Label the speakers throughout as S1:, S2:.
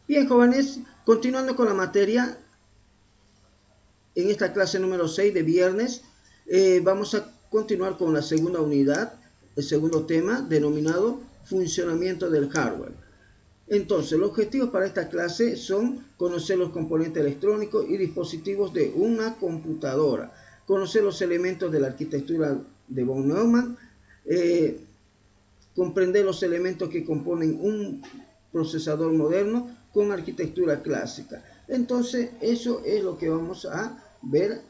S1: Bien, jóvenes, continuando con la materia, en esta clase número 6 de viernes, vamos a continuar con la segunda unidad, el segundo tema, denominado funcionamiento del hardware. Entonces, los objetivos para esta clase son conocer los componentes electrónicos y dispositivos de una computadora, conocer los elementos de la arquitectura de von Neumann, eh, comprender los elementos que componen un procesador moderno con arquitectura clásica. Entonces, eso es lo que vamos a ver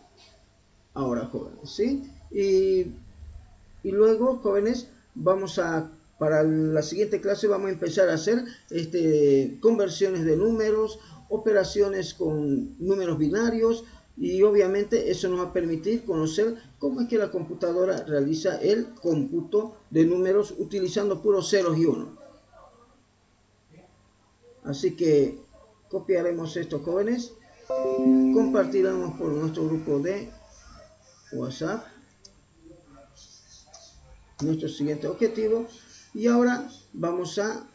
S1: ahora, jóvenes, ¿sí? Y luego, jóvenes, para la siguiente clase vamos a empezar a hacer conversiones de números, operaciones con números binarios, y obviamente eso nos va a permitir conocer cómo es que la computadora realiza el cómputo de números utilizando puros ceros y unos. Así que copiaremos estos, jóvenes, compartiremos por nuestro grupo de WhatsApp nuestro siguiente objetivo. Y ahora vamos a,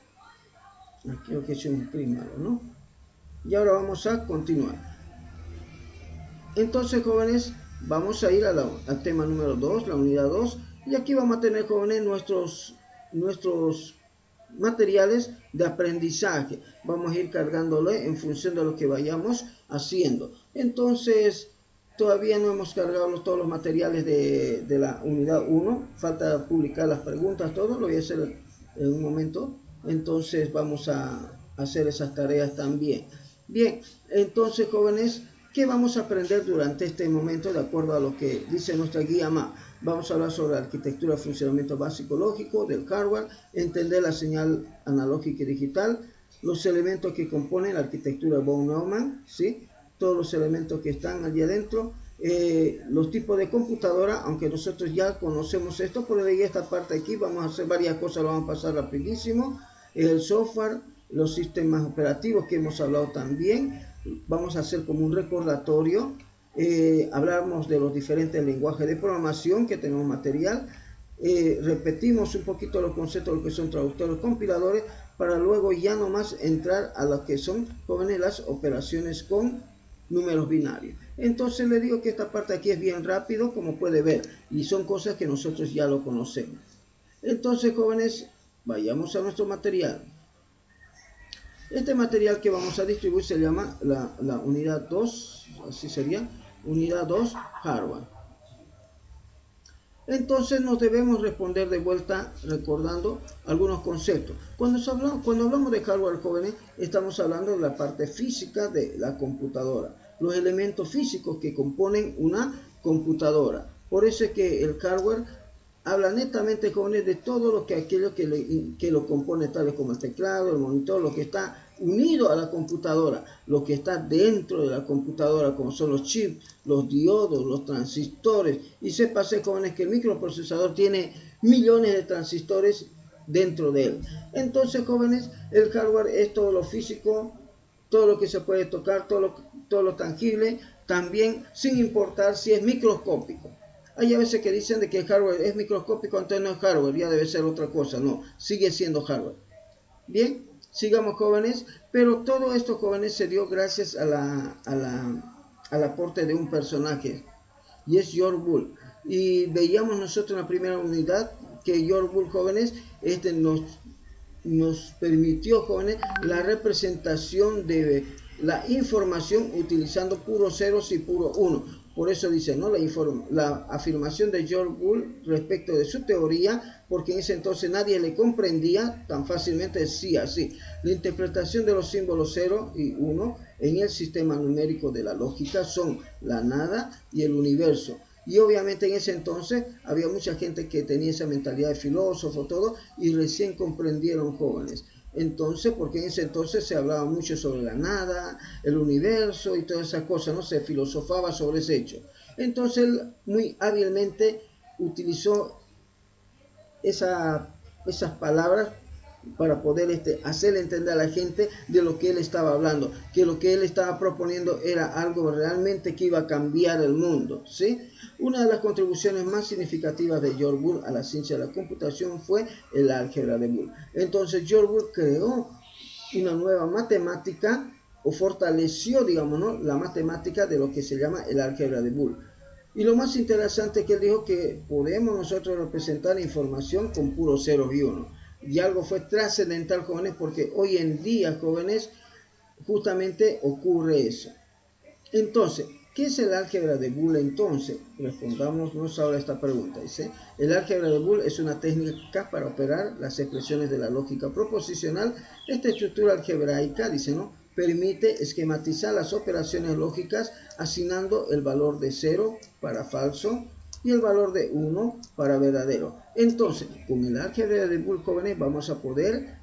S1: creo que es un primero, ¿no? Y ahora vamos a continuar. Entonces, jóvenes, vamos a ir al tema número 2, la unidad 2, y aquí vamos a tener, jóvenes, nuestros materiales de aprendizaje. Vamos a ir cargándole en función de lo que vayamos haciendo. Entonces, todavía no hemos cargado todos los materiales de la unidad 1. Falta publicar las preguntas, todo. Lo voy a hacer en un momento. Entonces, vamos a hacer esas tareas también. Bien, entonces, jóvenes, ¿qué vamos a aprender durante este momento de acuerdo a lo que dice nuestra guía MA? Vamos a hablar sobre la arquitectura de funcionamiento básico lógico del hardware, entender la señal analógica y digital, los elementos que componen la arquitectura von Neumann, ¿sí? Todos los elementos que están allí adentro, los tipos de computadora, aunque nosotros ya conocemos esto, por ahí esta parte aquí vamos a hacer varias cosas, lo vamos a pasar rapidísimo, el software, los sistemas operativos que hemos hablado también, vamos a hacer como un recordatorio. Hablamos de los diferentes lenguajes de programación que tenemos material, repetimos un poquito los conceptos de lo que son traductores, compiladores, para luego ya nomás entrar a lo que son, jóvenes, las operaciones con números binarios. Entonces le digo que esta parte aquí es bien rápido, como puede ver, y son cosas que nosotros ya lo conocemos. Entonces, jóvenes, vayamos a nuestro material. Este material que vamos a distribuir se llama la unidad 2, así sería, unidad 2 hardware. Entonces nos debemos responder de vuelta recordando algunos conceptos. Cuando hablamos de hardware, jóvenes, estamos hablando de la parte física de la computadora, los elementos físicos que componen una computadora. Por eso es que el hardware habla netamente, jóvenes, de todo lo que aquello que lo compone, tales como el teclado, el monitor, lo que está unido a la computadora, lo que está dentro de la computadora, como son los chips, los diodos, los transistores. Y sépase, jóvenes, que el microprocesador tiene millones de transistores dentro de él. Entonces, jóvenes, el hardware es todo lo físico, todo lo que se puede tocar, todo lo tangible, también sin importar si es microscópico. Hay a veces que dicen de que el hardware es microscópico, entonces no es hardware, ya debe ser otra cosa. No, sigue siendo hardware. Bien, sigamos, jóvenes, pero todo esto, jóvenes, se dio gracias al aporte de un personaje, y es George Bull. Y veíamos nosotros en la primera unidad que George Bull, jóvenes, nos permitió, jóvenes, la representación de la información utilizando puros ceros y puro uno. Por eso dice, ¿no? La afirmación de George Bull respecto de su teoría, porque en ese entonces nadie le comprendía tan fácilmente, decía así: la interpretación de los símbolos 0 y 1 en el sistema numérico de la lógica son la nada y el universo. Y obviamente en ese entonces había mucha gente que tenía esa mentalidad de filósofo, todo, y recién comprendieron, jóvenes. Entonces, porque en ese entonces se hablaba mucho sobre la nada, el universo y todas esas cosas, ¿no? Se filosofaba sobre ese hecho. Entonces él muy hábilmente utilizó esas palabras para poder hacerle entender a la gente de lo que él estaba hablando, que lo que él estaba proponiendo era algo realmente que iba a cambiar el mundo, ¿sí? Una de las contribuciones más significativas de George Bull a la ciencia de la computación fue el álgebra de Bull. Entonces George Bull creó una nueva matemática o fortaleció, digamos, ¿no?, la matemática de lo que se llama el álgebra de Boole. Y lo más interesante es que él dijo que podemos nosotros representar información con puros ceros y unos. Y algo fue trascendental, jóvenes, porque hoy en día, jóvenes, justamente ocurre eso. Entonces, ¿qué es el álgebra de Boole entonces? Respondámonos ahora esta pregunta. Dice, el álgebra de Boole es una técnica para operar las expresiones de la lógica proposicional. Esta estructura algebraica, dice, ¿no?, permite esquematizar las operaciones lógicas asignando el valor de 0 para falso y el valor de 1 para verdadero. Entonces, con el álgebra de Boole, jóvenes, vamos a poder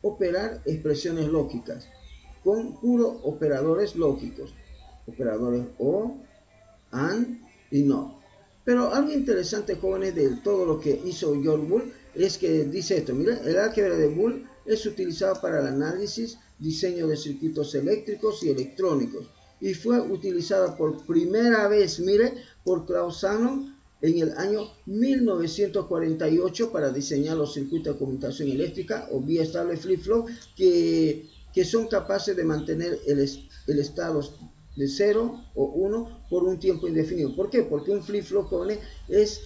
S1: operar expresiones lógicas con puros operadores lógicos, operadores o, and y not. Pero algo interesante, jóvenes, de todo lo que hizo George Boole es que dice esto: mire, el álgebra de Boole es utilizado para el análisis, diseño de circuitos eléctricos y electrónicos, y fue utilizada por primera vez, mire, por Klaus Shannon en el año 1948 para diseñar los circuitos de conmutación eléctrica o vía estable flip-flop que son capaces de mantener el estado de 0 o 1 por un tiempo indefinido. ¿Por qué? Porque un flip-flop, jóvenes, es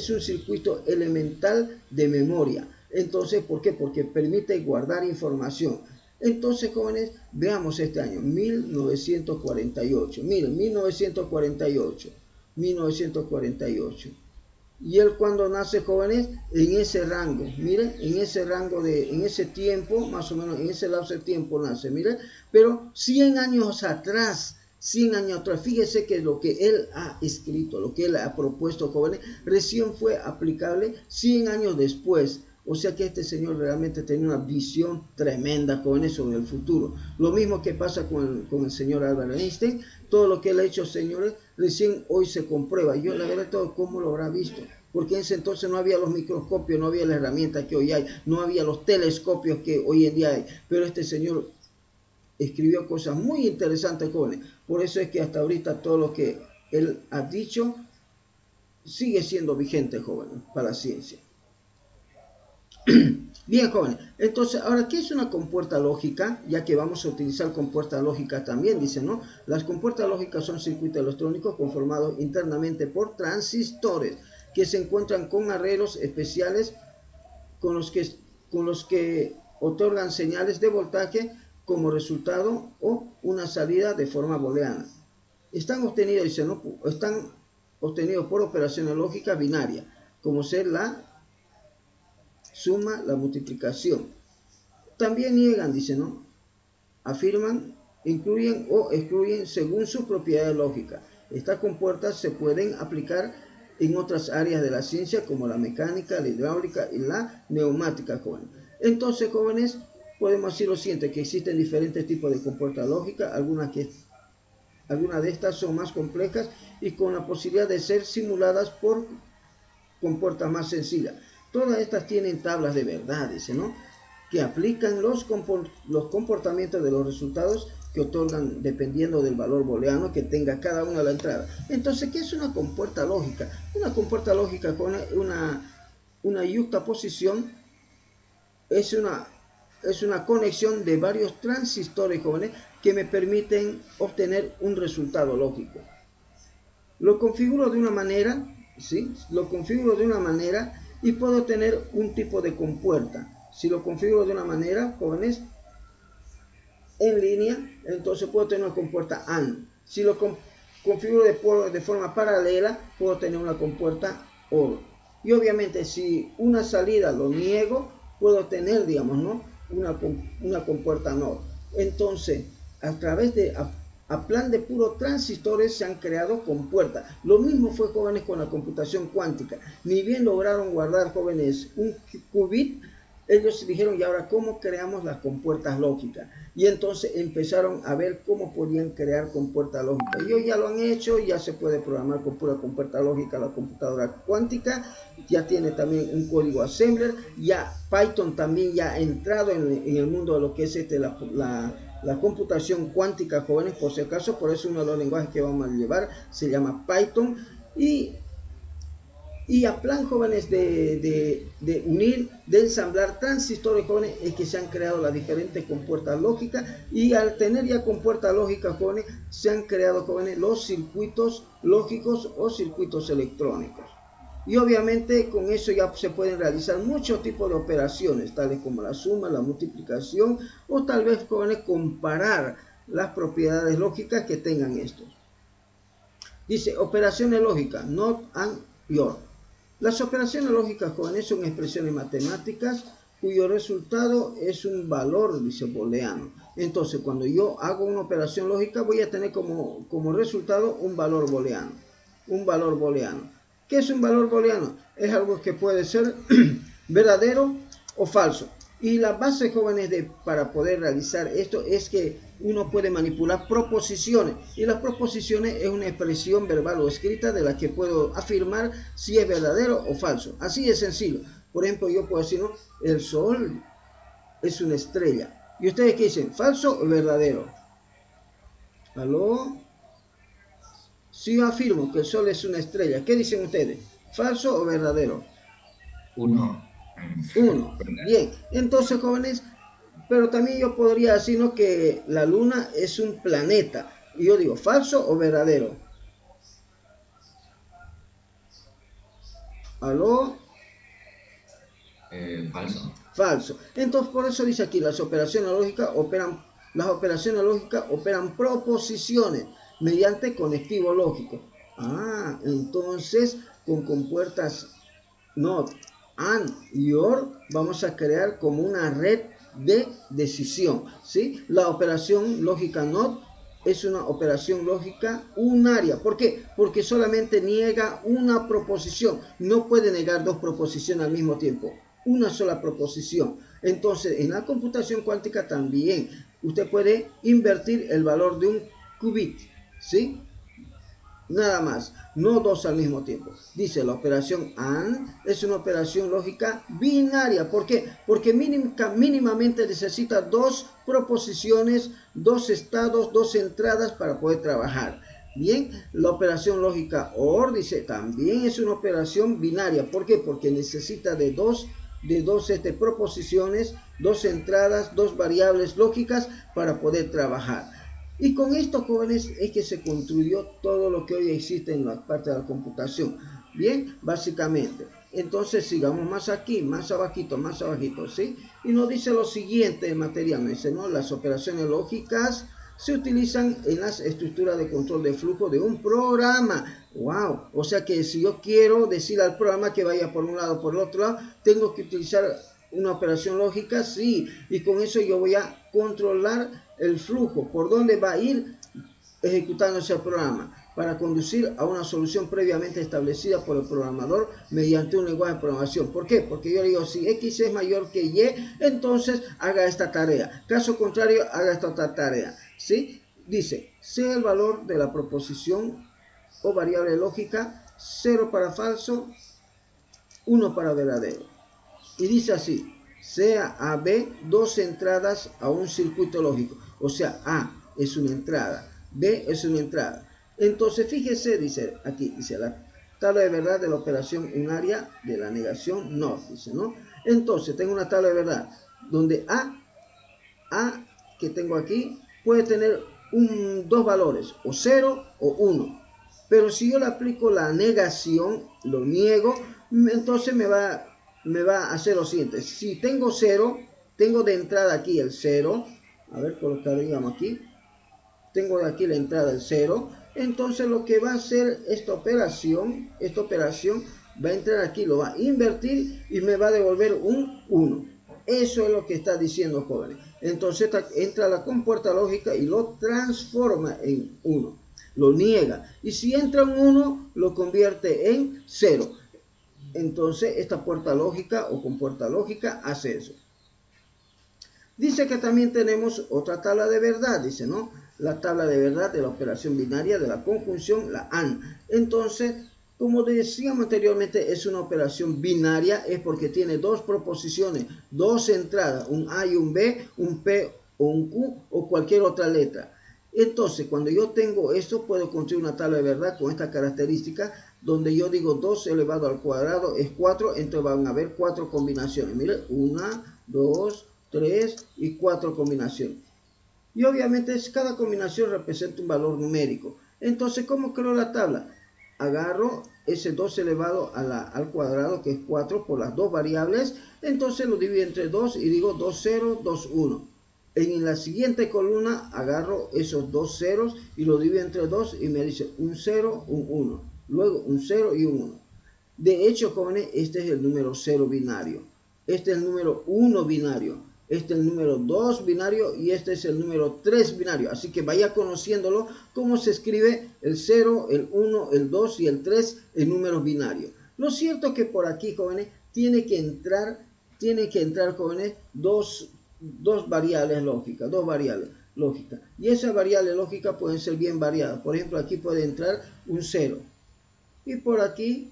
S1: un circuito elemental de memoria. Entonces, ¿por qué? Porque permite guardar información. Entonces, jóvenes, veamos este año, 1948. Miren, 1948. Y él cuando nace, jóvenes, en ese rango, miren, en ese rango en ese tiempo, más o menos, en ese lapso de tiempo nace, miren, pero 100 años atrás, fíjese que lo que él ha escrito, lo que él ha propuesto, jóvenes, recién fue aplicable 100 años después. O sea que este señor realmente tenía una visión tremenda, jóvenes, sobre el futuro. Lo mismo que pasa con el señor Albert Einstein. Todo lo que él ha hecho, señores, recién hoy se comprueba. Yo la verdad, todo cómo lo habrá visto. Porque en ese entonces no había los microscopios, no había las herramientas que hoy hay, no había los telescopios que hoy en día hay. Pero este señor escribió cosas muy interesantes, jóvenes. Por eso es que hasta ahorita todo lo que él ha dicho sigue siendo vigente, jóvenes, para la ciencia. Bien, jóvenes, entonces, ahora, ¿qué es una compuerta lógica? Ya que vamos a utilizar compuertas lógicas también, dice, ¿no? Las compuertas lógicas son circuitos electrónicos conformados internamente por transistores que se encuentran con arreglos especiales con los que otorgan señales de voltaje como resultado o una salida de forma booleana. Están obtenidos, dice, ¿no?, están obtenidos por operaciones lógicas binarias, como ser la suma, la multiplicación. También niegan, dice, ¿no?, afirman, incluyen o excluyen según sus propiedades lógicas. Estas compuertas se pueden aplicar en otras áreas de la ciencia como la mecánica, la hidráulica y la neumática, jóvenes. Entonces, jóvenes, podemos decir lo siguiente, que existen diferentes tipos de compuertas lógicas, algunas de estas son más complejas y con la posibilidad de ser simuladas por compuertas más sencillas. Todas estas tienen tablas de verdades, ¿no?, que aplican los comportamientos de los resultados que otorgan dependiendo del valor booleano que tenga cada una de la entrada. Entonces, ¿qué es una compuerta lógica? Una compuerta lógica con una yuxtaposición es una conexión de varios transistores, jóvenes, que me permiten obtener un resultado lógico. Lo configuro de una manera, ¿sí? Lo configuro de una manera y puedo tener un tipo de compuerta. Si lo configuro de una manera, jóvenes, en línea, entonces puedo tener una compuerta AND. Si lo configuro de forma paralela, puedo tener una compuerta OR. Y obviamente, si una salida lo niego, puedo tener, digamos, ¿no?, una compuerta NOR. Entonces, a través de a plan de puros transistores se han creado compuertas. Lo mismo fue, jóvenes, con la computación cuántica. Ni bien lograron guardar, jóvenes, un qubit, ellos dijeron, y ahora, ¿cómo creamos las compuertas lógicas? Y entonces empezaron a ver cómo podían crear compuertas lógicas. Y hoy ya lo han hecho, ya se puede programar con pura compuerta lógica la computadora cuántica, ya tiene también un código assembler, ya Python también ya ha entrado en el mundo de lo que es la computación cuántica, jóvenes, por si acaso. Por eso uno de los lenguajes que vamos a llevar se llama Python. Y Y a plan, jóvenes, de unir, de ensamblar transistores, jóvenes, es que se han creado las diferentes compuertas lógicas, y al tener ya compuertas lógicas, jóvenes, se han creado, jóvenes, los circuitos lógicos o circuitos electrónicos. Y obviamente con eso ya se pueden realizar muchos tipos de operaciones, tales como la suma, la multiplicación, o tal vez, jóvenes, comparar las propiedades lógicas que tengan estos. Dice, operaciones lógicas, not and or. Las operaciones lógicas, jóvenes, son expresiones matemáticas cuyo resultado es un valor, dice booleano. Entonces, cuando yo hago una operación lógica, voy a tener como resultado un valor booleano. Un valor booleano. ¿Qué es un valor booleano? Es algo que puede ser verdadero o falso. Y la base, jóvenes, para poder realizar esto es que uno puede manipular proposiciones. Y las proposiciones es una expresión verbal o escrita de la que puedo afirmar si es verdadero o falso. Así de sencillo. Por ejemplo, yo puedo decir, ¿no? El sol es una estrella. ¿Y ustedes qué dicen? ¿Falso o verdadero? ¿Aló? Si yo afirmo que el sol es una estrella, ¿qué dicen ustedes? ¿Falso o verdadero?
S2: Uno.
S1: Uno. Bien. Entonces, jóvenes, pero también yo podría decir, ¿no?, que la luna es un planeta. Y yo digo, ¿falso o verdadero? ¿Aló?
S2: Falso.
S1: Falso. Entonces, por eso dice aquí, las operaciones lógicas operan proposiciones mediante conectivo lógico. Ah, entonces, con compuertas not, and y or, vamos a crear como una red de decisión, ¿sí? La operación lógica not es una operación lógica unaria. ¿Por qué? Porque solamente niega una proposición. No puede negar dos proposiciones al mismo tiempo. Una sola proposición. Entonces, en la computación cuántica también usted puede invertir el valor de un qubit, ¿sí? Nada más, no dos al mismo tiempo. Dice, la operación AND es una operación lógica binaria. ¿Por qué? Porque mínimamente necesita dos proposiciones, dos estados, dos entradas para poder trabajar. Bien, la operación lógica OR, dice, también es una operación binaria. ¿Por qué? Porque necesita de dos proposiciones, dos entradas, dos variables lógicas para poder trabajar. Y con estos, jóvenes, es que se construyó todo lo que hoy existe en la parte de la computación. Bien, básicamente. Entonces sigamos más aquí, más abajito, ¿sí? Y nos dice lo siguiente en materia, nos dice, ¿no? Las operaciones lógicas se utilizan en las estructuras de control de flujo de un programa. ¡Wow! O sea que si yo quiero decir al programa que vaya por un lado o por el otro lado, tengo que utilizar una operación lógica, sí. Y con eso yo voy a controlar el flujo, por dónde va a ir ejecutándose el programa, para conducir a una solución previamente establecida por el programador mediante un lenguaje de programación. ¿Por qué? Porque yo digo, si X es mayor que Y, entonces haga esta tarea. Caso contrario, haga esta otra tarea. ¿Sí? Dice, sea el valor de la proposición o variable lógica 0 para falso, 1 para verdadero. Y dice así, sea A, B, dos entradas a un circuito lógico. O sea, A es una entrada, B es una entrada. Entonces, fíjese, dice aquí, dice la tabla de verdad de la operación unaria de la negación NOT, dice, ¿no? Entonces, tengo una tabla de verdad donde A que tengo aquí puede tener dos valores, o 0 o 1. Pero si yo le aplico la negación, lo niego, entonces me va a hacer lo siguiente. Si tengo 0, tengo de entrada aquí el 0. A ver, colocaríamos aquí. Tengo de aquí la entrada el 0. Entonces lo que va a hacer esta operación va a entrar aquí, lo va a invertir y me va a devolver un 1. Eso es lo que está diciendo, jóvenes. Entonces entra la compuerta lógica y lo transforma en 1. Lo niega. Y si entra un 1, lo convierte en 0. Entonces esta puerta lógica o compuerta lógica hace eso. Dice que también tenemos otra tabla de verdad, dice, ¿no? La tabla de verdad de la operación binaria de la conjunción, la AND. Entonces, como decíamos anteriormente, es una operación binaria, es porque tiene dos proposiciones, dos entradas, un A y un B, un P o un Q o cualquier otra letra. Entonces, cuando yo tengo esto, puedo construir una tabla de verdad con esta característica donde yo digo 2 elevado al cuadrado es 4, entonces van a haber 4 combinaciones. Miren, 1, 2, 3 y 4 combinaciones. Y obviamente cada combinación representa un valor numérico. Entonces, ¿cómo creo la tabla? Agarro ese 2 elevado al cuadrado, que es 4, por las dos variables. Entonces lo divido entre 2 y digo 2, 0, 2, 1. En la siguiente columna agarro esos dos ceros y lo divido entre 2 y me dice un 0, un 1. Luego un 0 y un 1. De hecho, jóvenes, este es el número 0 binario. Este es el número 1 binario. Este es el número 2 binario y este es el número 3 binario. Así que vaya conociéndolo cómo se escribe el 0, el 1, el 2 y el 3 en números binarios. Lo cierto es que por aquí, jóvenes, tiene que entrar, jóvenes, dos variables lógicas, Y esas variables lógicas pueden ser bien variadas. Por ejemplo, aquí puede entrar un 0. Y por aquí,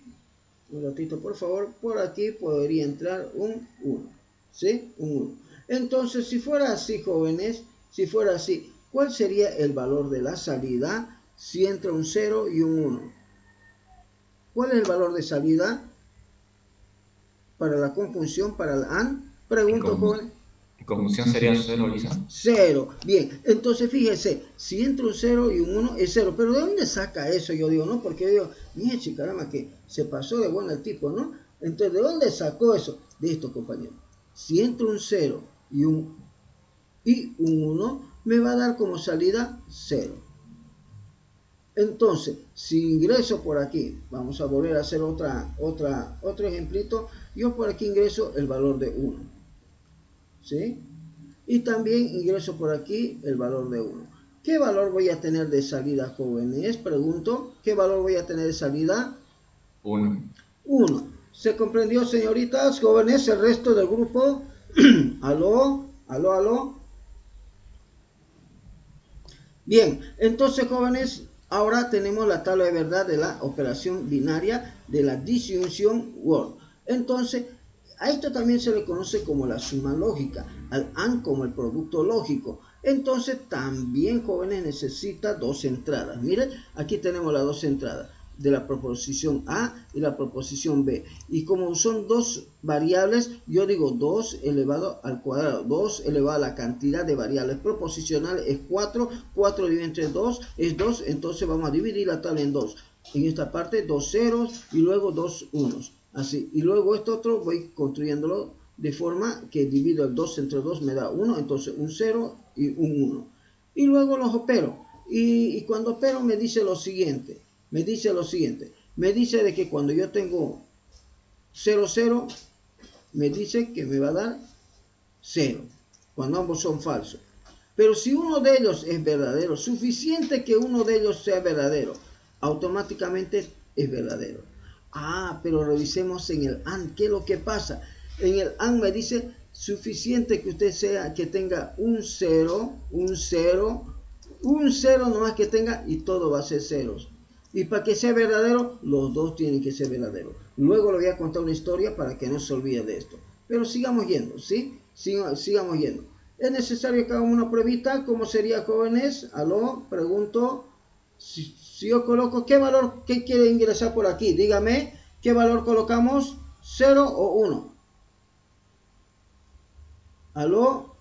S1: un ratito por favor, por aquí podría entrar un 1. ¿Sí? Un 1. Entonces, si fuera así, jóvenes, si fuera así, ¿cuál sería el valor de la salida si entra un 0 y un 1? ¿Cuál es el valor de salida para la conjunción, para el AND? Pregunto, jóvenes.
S2: Conjunción sería 0, Lisa.
S1: 0. Bien, entonces fíjese, si entra un 0 y un 1 es 0. Pero ¿de dónde saca eso? Yo digo, ¿no? Porque yo digo, mire, caramba, que se pasó de bueno el tipo, ¿no? Entonces, ¿de dónde sacó eso? De esto, compañero. Si entra un 0 y un 1, me va a dar como salida 0. Entonces, si ingreso por aquí, vamos a volver a hacer otro ejemplito. Yo por aquí ingreso el valor de 1. ¿Sí? Y también ingreso por aquí el valor de 1. ¿Qué valor voy a tener de salida, jóvenes? Pregunto, ¿qué valor voy a tener de salida?
S2: 1.
S1: 1. ¿Se comprendió, señoritas, jóvenes? El resto del grupo. ¿Aló? ¿Aló? ¿Aló? Bien, entonces, jóvenes, ahora tenemos la tabla de verdad de la operación binaria de la disyunción word. Entonces, a esto también se le conoce como la suma lógica, al AND como el producto lógico. Entonces, también, jóvenes, necesita dos entradas. Miren, aquí tenemos las dos entradas de la proposición A y la proposición B. Y como son dos variables, yo digo 2 elevado al cuadrado. 2 elevado a la cantidad de variables proposicionales es 4. 4 dividido entre 2 es 2. Entonces vamos a dividir la tabla en 2. En esta parte 2 ceros y luego 2 unos. Así. Y luego esto otro voy construyéndolo de forma que divido el 2 entre 2 me da 1. Entonces un 0 y un 1. Y luego los opero. Y cuando opero me dice lo siguiente. Me dice de que cuando yo tengo 0, 0, me dice que me va a dar 0, cuando ambos son falsos. Pero si uno de ellos es verdadero, suficiente que uno de ellos sea verdadero, automáticamente es verdadero. Pero revisemos en el AND, ¿qué es lo que pasa? En el AND me dice suficiente que usted que tenga un 0, un 0 nomás que tenga y todo va a ser ceros. Y para que sea verdadero, los dos tienen que ser verdaderos. Luego le voy a contar una historia para que no se olvide de esto. Pero sigamos yendo, ¿sí? Sigamos yendo. ¿Es necesario que hagamos una pruebita? ¿Cómo sería, jóvenes? Aló, pregunto. Si yo coloco, ¿qué quiere ingresar por aquí? Dígame, ¿qué valor colocamos? ¿0 o 1? ¿Aló?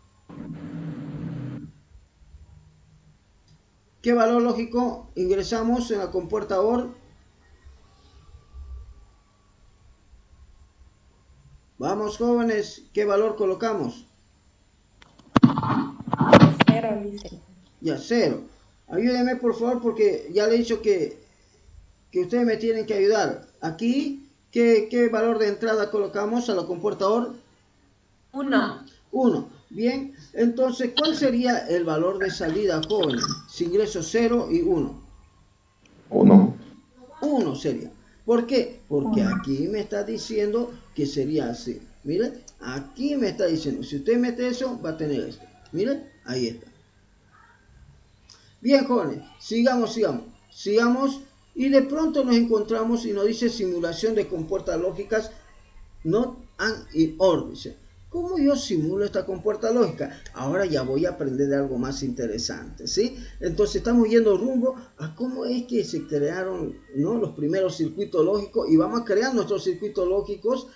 S1: ¿Qué valor lógico ingresamos en la compuerta OR? Vamos, jóvenes, ¿qué valor colocamos?
S3: 0, dice.
S1: Ya, 0. Ayúdenme, por favor, porque ya le he dicho que ustedes me tienen que ayudar. Aquí, ¿qué valor de entrada colocamos a la compuerta OR?
S3: 1.
S1: 1. Bien, entonces, ¿cuál sería el valor de salida, jóvenes? Si ingreso 0 y 1.
S2: 1.
S1: 1 sería. ¿Por qué? Porque aquí me está diciendo que sería así. Miren, aquí me está diciendo, si usted mete eso, va a tener esto. Miren, ahí está. Bien, jóvenes, sigamos. Y de pronto nos encontramos y nos dice simulación de compuertas lógicas, not and in or, dice. ¿Cómo yo simulo esta compuerta lógica? Ahora ya voy a aprender algo más interesante, ¿sí? Entonces estamos yendo rumbo a cómo es que se crearon, ¿no?, los primeros circuitos lógicos, y vamos a crear nuestros circuitos lógicos,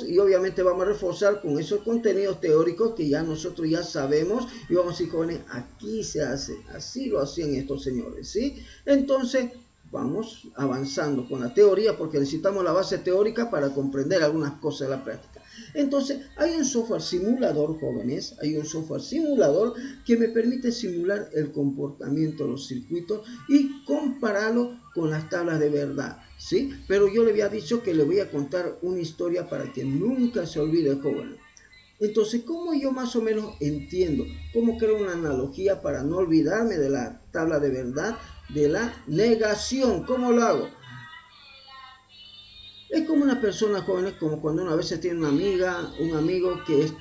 S1: y obviamente vamos a reforzar con esos contenidos teóricos que ya nosotros ya sabemos, y vamos a decir, jóvenes, aquí se hace, así lo hacían estos señores, ¿sí? Entonces vamos avanzando con la teoría porque necesitamos la base teórica para comprender algunas cosas de la práctica. Entonces hay un software simulador, jóvenes, hay un software simulador que me permite simular el comportamiento de los circuitos y compararlo con las tablas de verdad, ¿sí? Pero yo le había dicho que le voy a contar una historia para que nunca se olvide, joven. Entonces, ¿cómo yo más o menos entiendo? ¿Cómo creo una analogía para no olvidarme de la tabla de verdad, de la negación? ¿Cómo lo hago? Es como una persona, jóvenes, como cuando uno a veces tiene una amiga, un amigo que es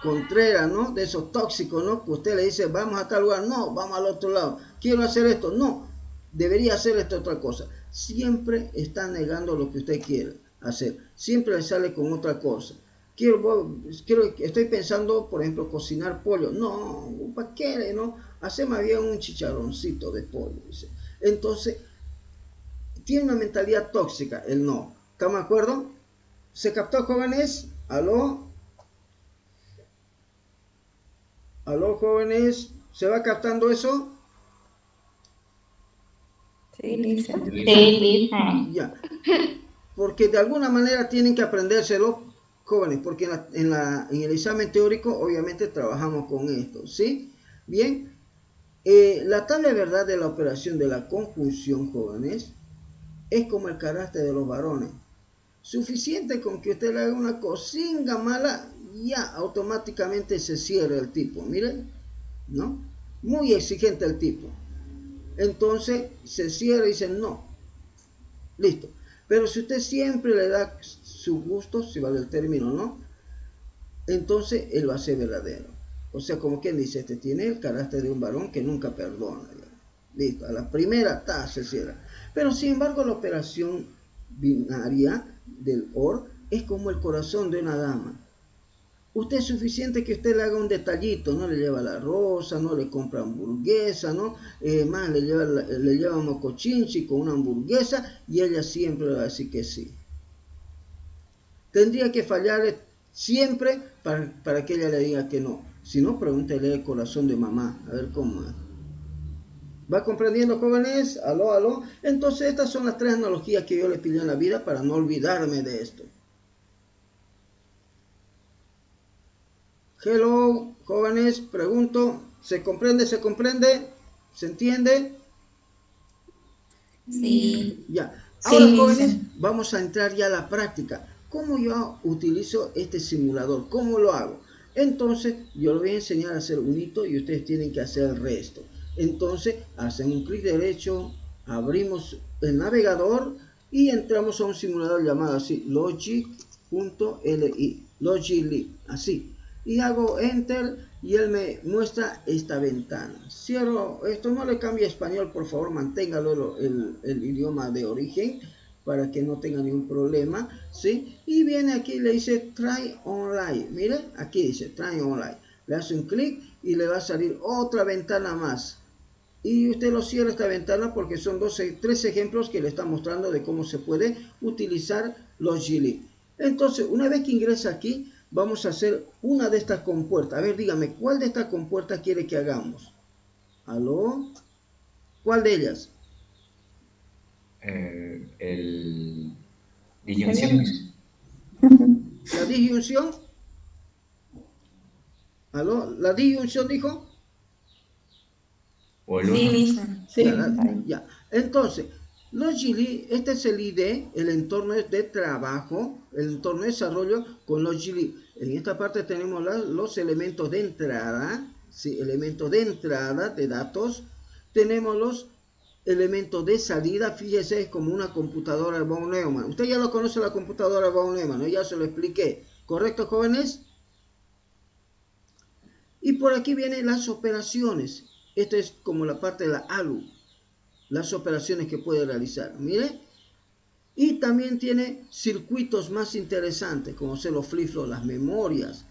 S1: contrera, ¿no? De esos tóxicos, ¿no? Que usted le dice, vamos a tal lugar, no, vamos al otro lado, quiero hacer esto, no, debería hacer esta otra cosa. Siempre está negando lo que usted quiere hacer, siempre le sale con otra cosa. Estoy pensando, por ejemplo, cocinar pollo. No, ¿para qué? ¿No? Hace más bien un chicharroncito de pollo, dice. Entonces, tiene una mentalidad tóxica, el no. ¿Estamos de acuerdo? ¿Se captó, jóvenes? ¿Aló? ¿Aló, jóvenes? ¿Se va captando eso?
S3: Sí, Lisa.
S2: Lisa.
S1: Ya. Porque de alguna manera tienen que aprendérselo, jóvenes, porque en el examen teórico obviamente trabajamos con esto, ¿sí? Bien, la tabla de verdad de la operación de la conjunción, jóvenes, es como el carácter de los varones. Suficiente con que usted le haga una cosinga mala, ya automáticamente se cierra el tipo, miren, ¿no? Muy exigente el tipo. Entonces se cierra y dice no, listo. Pero si usted siempre le da su gusto, si vale el término, ¿no? Entonces él va a ser verdadero. O sea, como quien dice, este tiene el carácter de un varón que nunca perdona. ¿Ya? Listo, a la primera se cierra. Pero sin embargo, la operación binaria del OR es como el corazón de una dama. Usted es suficiente que usted le haga un detallito, no le lleva la rosa, no le compra hamburguesa, ¿no? Más le lleva mocochinchi con una hamburguesa y ella siempre le va a decir que sí. Tendría que fallarle siempre para que ella le diga que no. Si no, pregúntele el corazón de mamá, a ver cómo es. ¿Va comprendiendo, jóvenes? ¿Aló, aló? Entonces estas son las tres analogías que yo le pido en la vida para no olvidarme de esto. Hello, jóvenes, pregunto, ¿se comprende? ¿Se comprende? ¿Se entiende?
S3: Sí.
S1: Ya.
S3: Sí,
S1: Ahora,
S3: Lisa.
S1: jóvenes, vamos a entrar ya a la práctica. ¿Cómo yo utilizo este simulador? ¿Cómo lo hago? Entonces, yo les voy a enseñar a hacer un hito y ustedes tienen que hacer el resto. Entonces, hacen un clic derecho, abrimos el navegador y entramos a un simulador llamado así, logic.li, Logitli, así. Y hago enter y él me muestra esta ventana. Cierro esto, no le cambie a español, por favor, manténgalo el idioma de origen para que no tenga ningún problema, ¿sí? Y viene aquí y le dice Try Online. Mire, aquí dice Try Online. Le hace un clic y le va a salir otra ventana más. Y usted lo cierra esta ventana porque son tres ejemplos que le está mostrando de cómo se puede utilizar los Gili. Entonces, una vez que ingresa aquí, vamos a hacer una de estas compuertas. A ver, dígame, ¿cuál de estas compuertas quiere que hagamos? ¿Aló? ¿Cuál de ellas?
S2: El
S3: Está bien.
S2: disyunciones.
S1: ¿La disyunción? ¿Aló? ¿La disyunción dijo?
S2: O el
S3: Sí,
S2: uno.
S3: Lisa. Sí,
S1: Ya,
S3: está bien.
S1: ya. Entonces, los Gili, este es el ID, el entorno de trabajo, el entorno de desarrollo con los Gili. En esta parte tenemos los elementos de entrada, ¿sí? Elementos de entrada de datos. Tenemos los elementos de salida, fíjese, es como una computadora von Neumann. Usted ya lo conoce la computadora von Neumann, ¿no? Ya se lo expliqué. ¿Correcto, jóvenes? Y por aquí vienen las operaciones. Esto es como la parte de la ALU, las operaciones que puede realizar. Mire, Y también tiene circuitos más interesantes, como son los flip-flops, las memorias.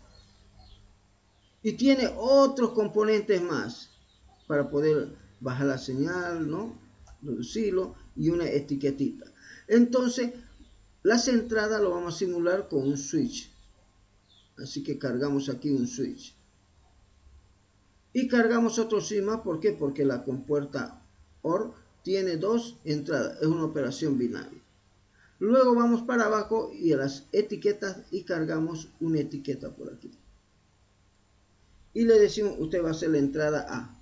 S1: Y tiene otros componentes más para poder bajar la señal, ¿no? Reducirlo y una etiquetita. Entonces, las entradas lo vamos a simular con un switch. Así que cargamos aquí un switch. Y cargamos otro SIMA, ¿por qué? Porque la compuerta OR tiene dos entradas, es una operación binaria. Luego vamos para abajo y a las etiquetas y cargamos una etiqueta por aquí. Y le decimos, usted va a hacer la entrada A.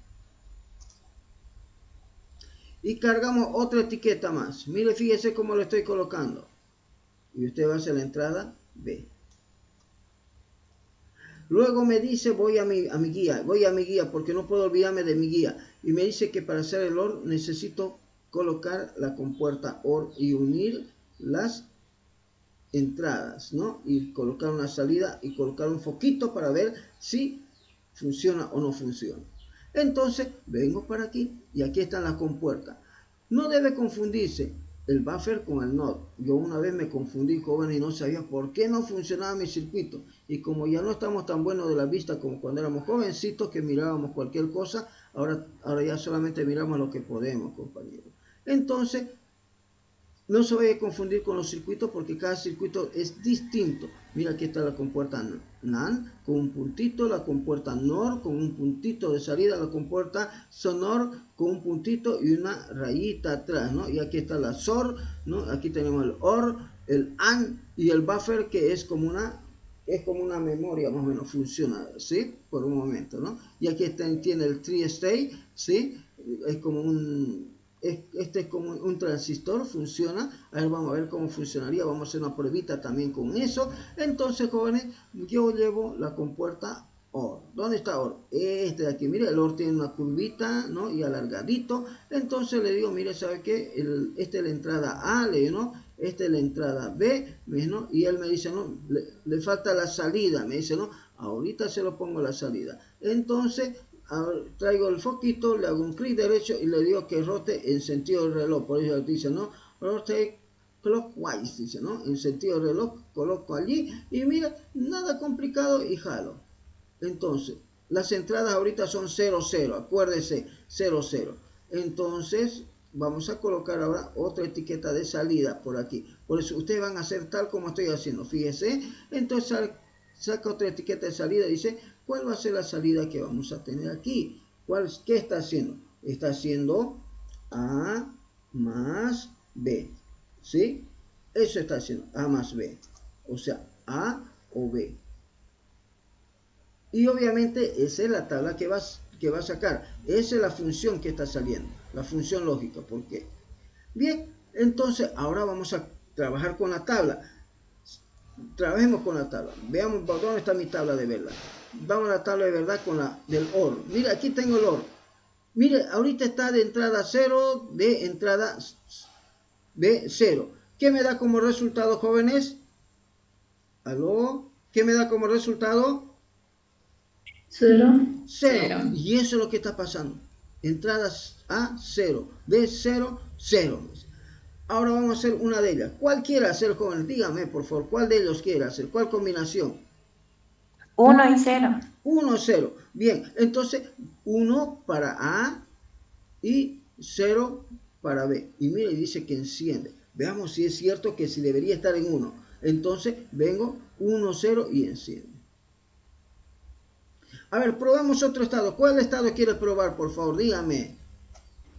S1: Y cargamos otra etiqueta más. Mire, fíjese cómo lo estoy colocando. Y usted va a hacer la entrada B. Luego me dice, voy a mi guía, porque no puedo olvidarme de mi guía. Y me dice que para hacer el OR necesito colocar la compuerta OR y unir las entradas, ¿no? Y colocar una salida y colocar un foquito para ver si funciona o no funciona. Entonces, vengo para aquí y aquí están las compuertas. No debe confundirse el buffer con el NOT. Yo una vez me confundí, joven, y no sabía por qué no funcionaba mi circuito. Y como ya no estamos tan buenos de la vista como cuando éramos jovencitos, que mirábamos cualquier cosa, ahora ya solamente miramos lo que podemos, compañeros. Entonces, no se vaya a confundir con los circuitos porque cada circuito es distinto. Mira, aquí está la compuerta NAND con un puntito, la compuerta NOR con un puntito de salida, la compuerta SONOR con un puntito y una rayita atrás, ¿no? Y aquí está la SOR, ¿no? Aquí tenemos el OR, el AND y el buffer que es como una memoria más o menos, funciona, ¿sí? Por un momento, ¿no? Y aquí tiene el tri-state, ¿sí? Es como este es como un transistor, funciona. A ver, vamos a ver cómo funcionaría. Vamos a hacer una pruebita también con eso. Entonces, jóvenes, yo llevo la compuerta OR. ¿Dónde está OR? Este de aquí. Mire, el OR tiene una curvita, ¿no? Y alargadito. Entonces le digo, mire, ¿sabe qué? Esta es la entrada A, le digo, ¿no? Esta es la entrada B, ¿no? Y él me dice, no, le falta la salida. Me dice, no, ahorita se lo pongo la salida. Entonces, traigo el foquito, le hago un clic derecho y le digo que rote en sentido del reloj. Por eso dice, ¿no? Rotate clockwise, dice, ¿no? En sentido del reloj, coloco allí y mira, nada complicado y jalo. Entonces, las entradas ahorita son 00, acuérdese, 00. Entonces, vamos a colocar ahora otra etiqueta de salida por aquí. Por eso, ustedes van a hacer tal como estoy haciendo, fíjese. Entonces, saca otra etiqueta de salida y dice, ¿cuál va a ser la salida que vamos a tener aquí? ¿Qué está haciendo? Está haciendo A más B, ¿sí? Eso está haciendo A más B, o sea, A o B. Y obviamente esa es la tabla que va a sacar. Esa es la función que está saliendo, la función lógica. ¿Por qué? Bien, entonces ahora vamos a trabajar con la tabla. Trabajemos con la tabla. Veamos dónde está mi tabla de verdad. Vamos a la tabla de verdad con la del OR. Mira, aquí tengo el OR. Mire, ahorita está de entrada 0, de entrada B 0. ¿Qué me da como resultado, jóvenes? ¿Aló? ¿Qué me da como resultado?
S4: 0.
S1: 0. Y eso es lo que está pasando. Entradas A 0, B 0, 0. Ahora vamos a hacer una de ellas. ¿Cuál quiere hacer, jóvenes? Dígame, por favor, ¿cuál de ellos quiere hacer? ¿Cuál combinación?
S3: 1 y 0.
S1: 1, 0. Bien, entonces 1 para A y 0 para B. Y mire, dice que enciende. Veamos si es cierto que si debería estar en 1. Entonces vengo 1, 0 y enciende. A ver, probamos otro estado. ¿Cuál estado quiere probar, por favor? Dígame.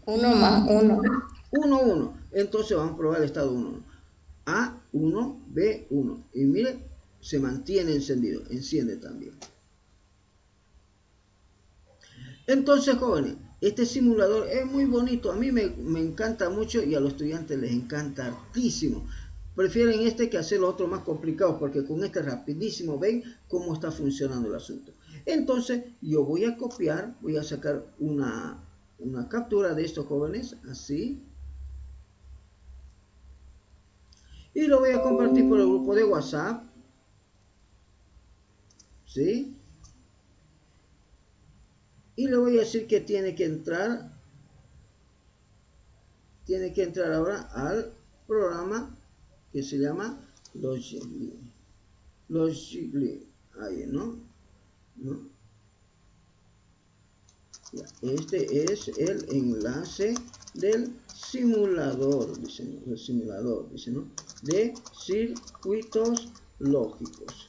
S3: 1 más 1.
S1: 1, 1. Entonces vamos a probar el estado 1. A1, B1. Y mire, se mantiene encendido. Enciende también. Entonces, jóvenes, este simulador es muy bonito. A mí me encanta mucho y a los estudiantes les encanta hartísimo. Prefieren este que hacer los otros más complicados porque con este rapidísimo ven cómo está funcionando el asunto. Entonces, yo voy a copiar, voy a sacar una captura de estos jóvenes, así. Y lo voy a compartir por el grupo de WhatsApp. ¿Sí? Y le voy a decir que tiene que entrar ahora al programa que se llama Logic. Ahí, ¿no? Ya, este es el enlace del simulador, dice, ¿no? De circuitos lógicos.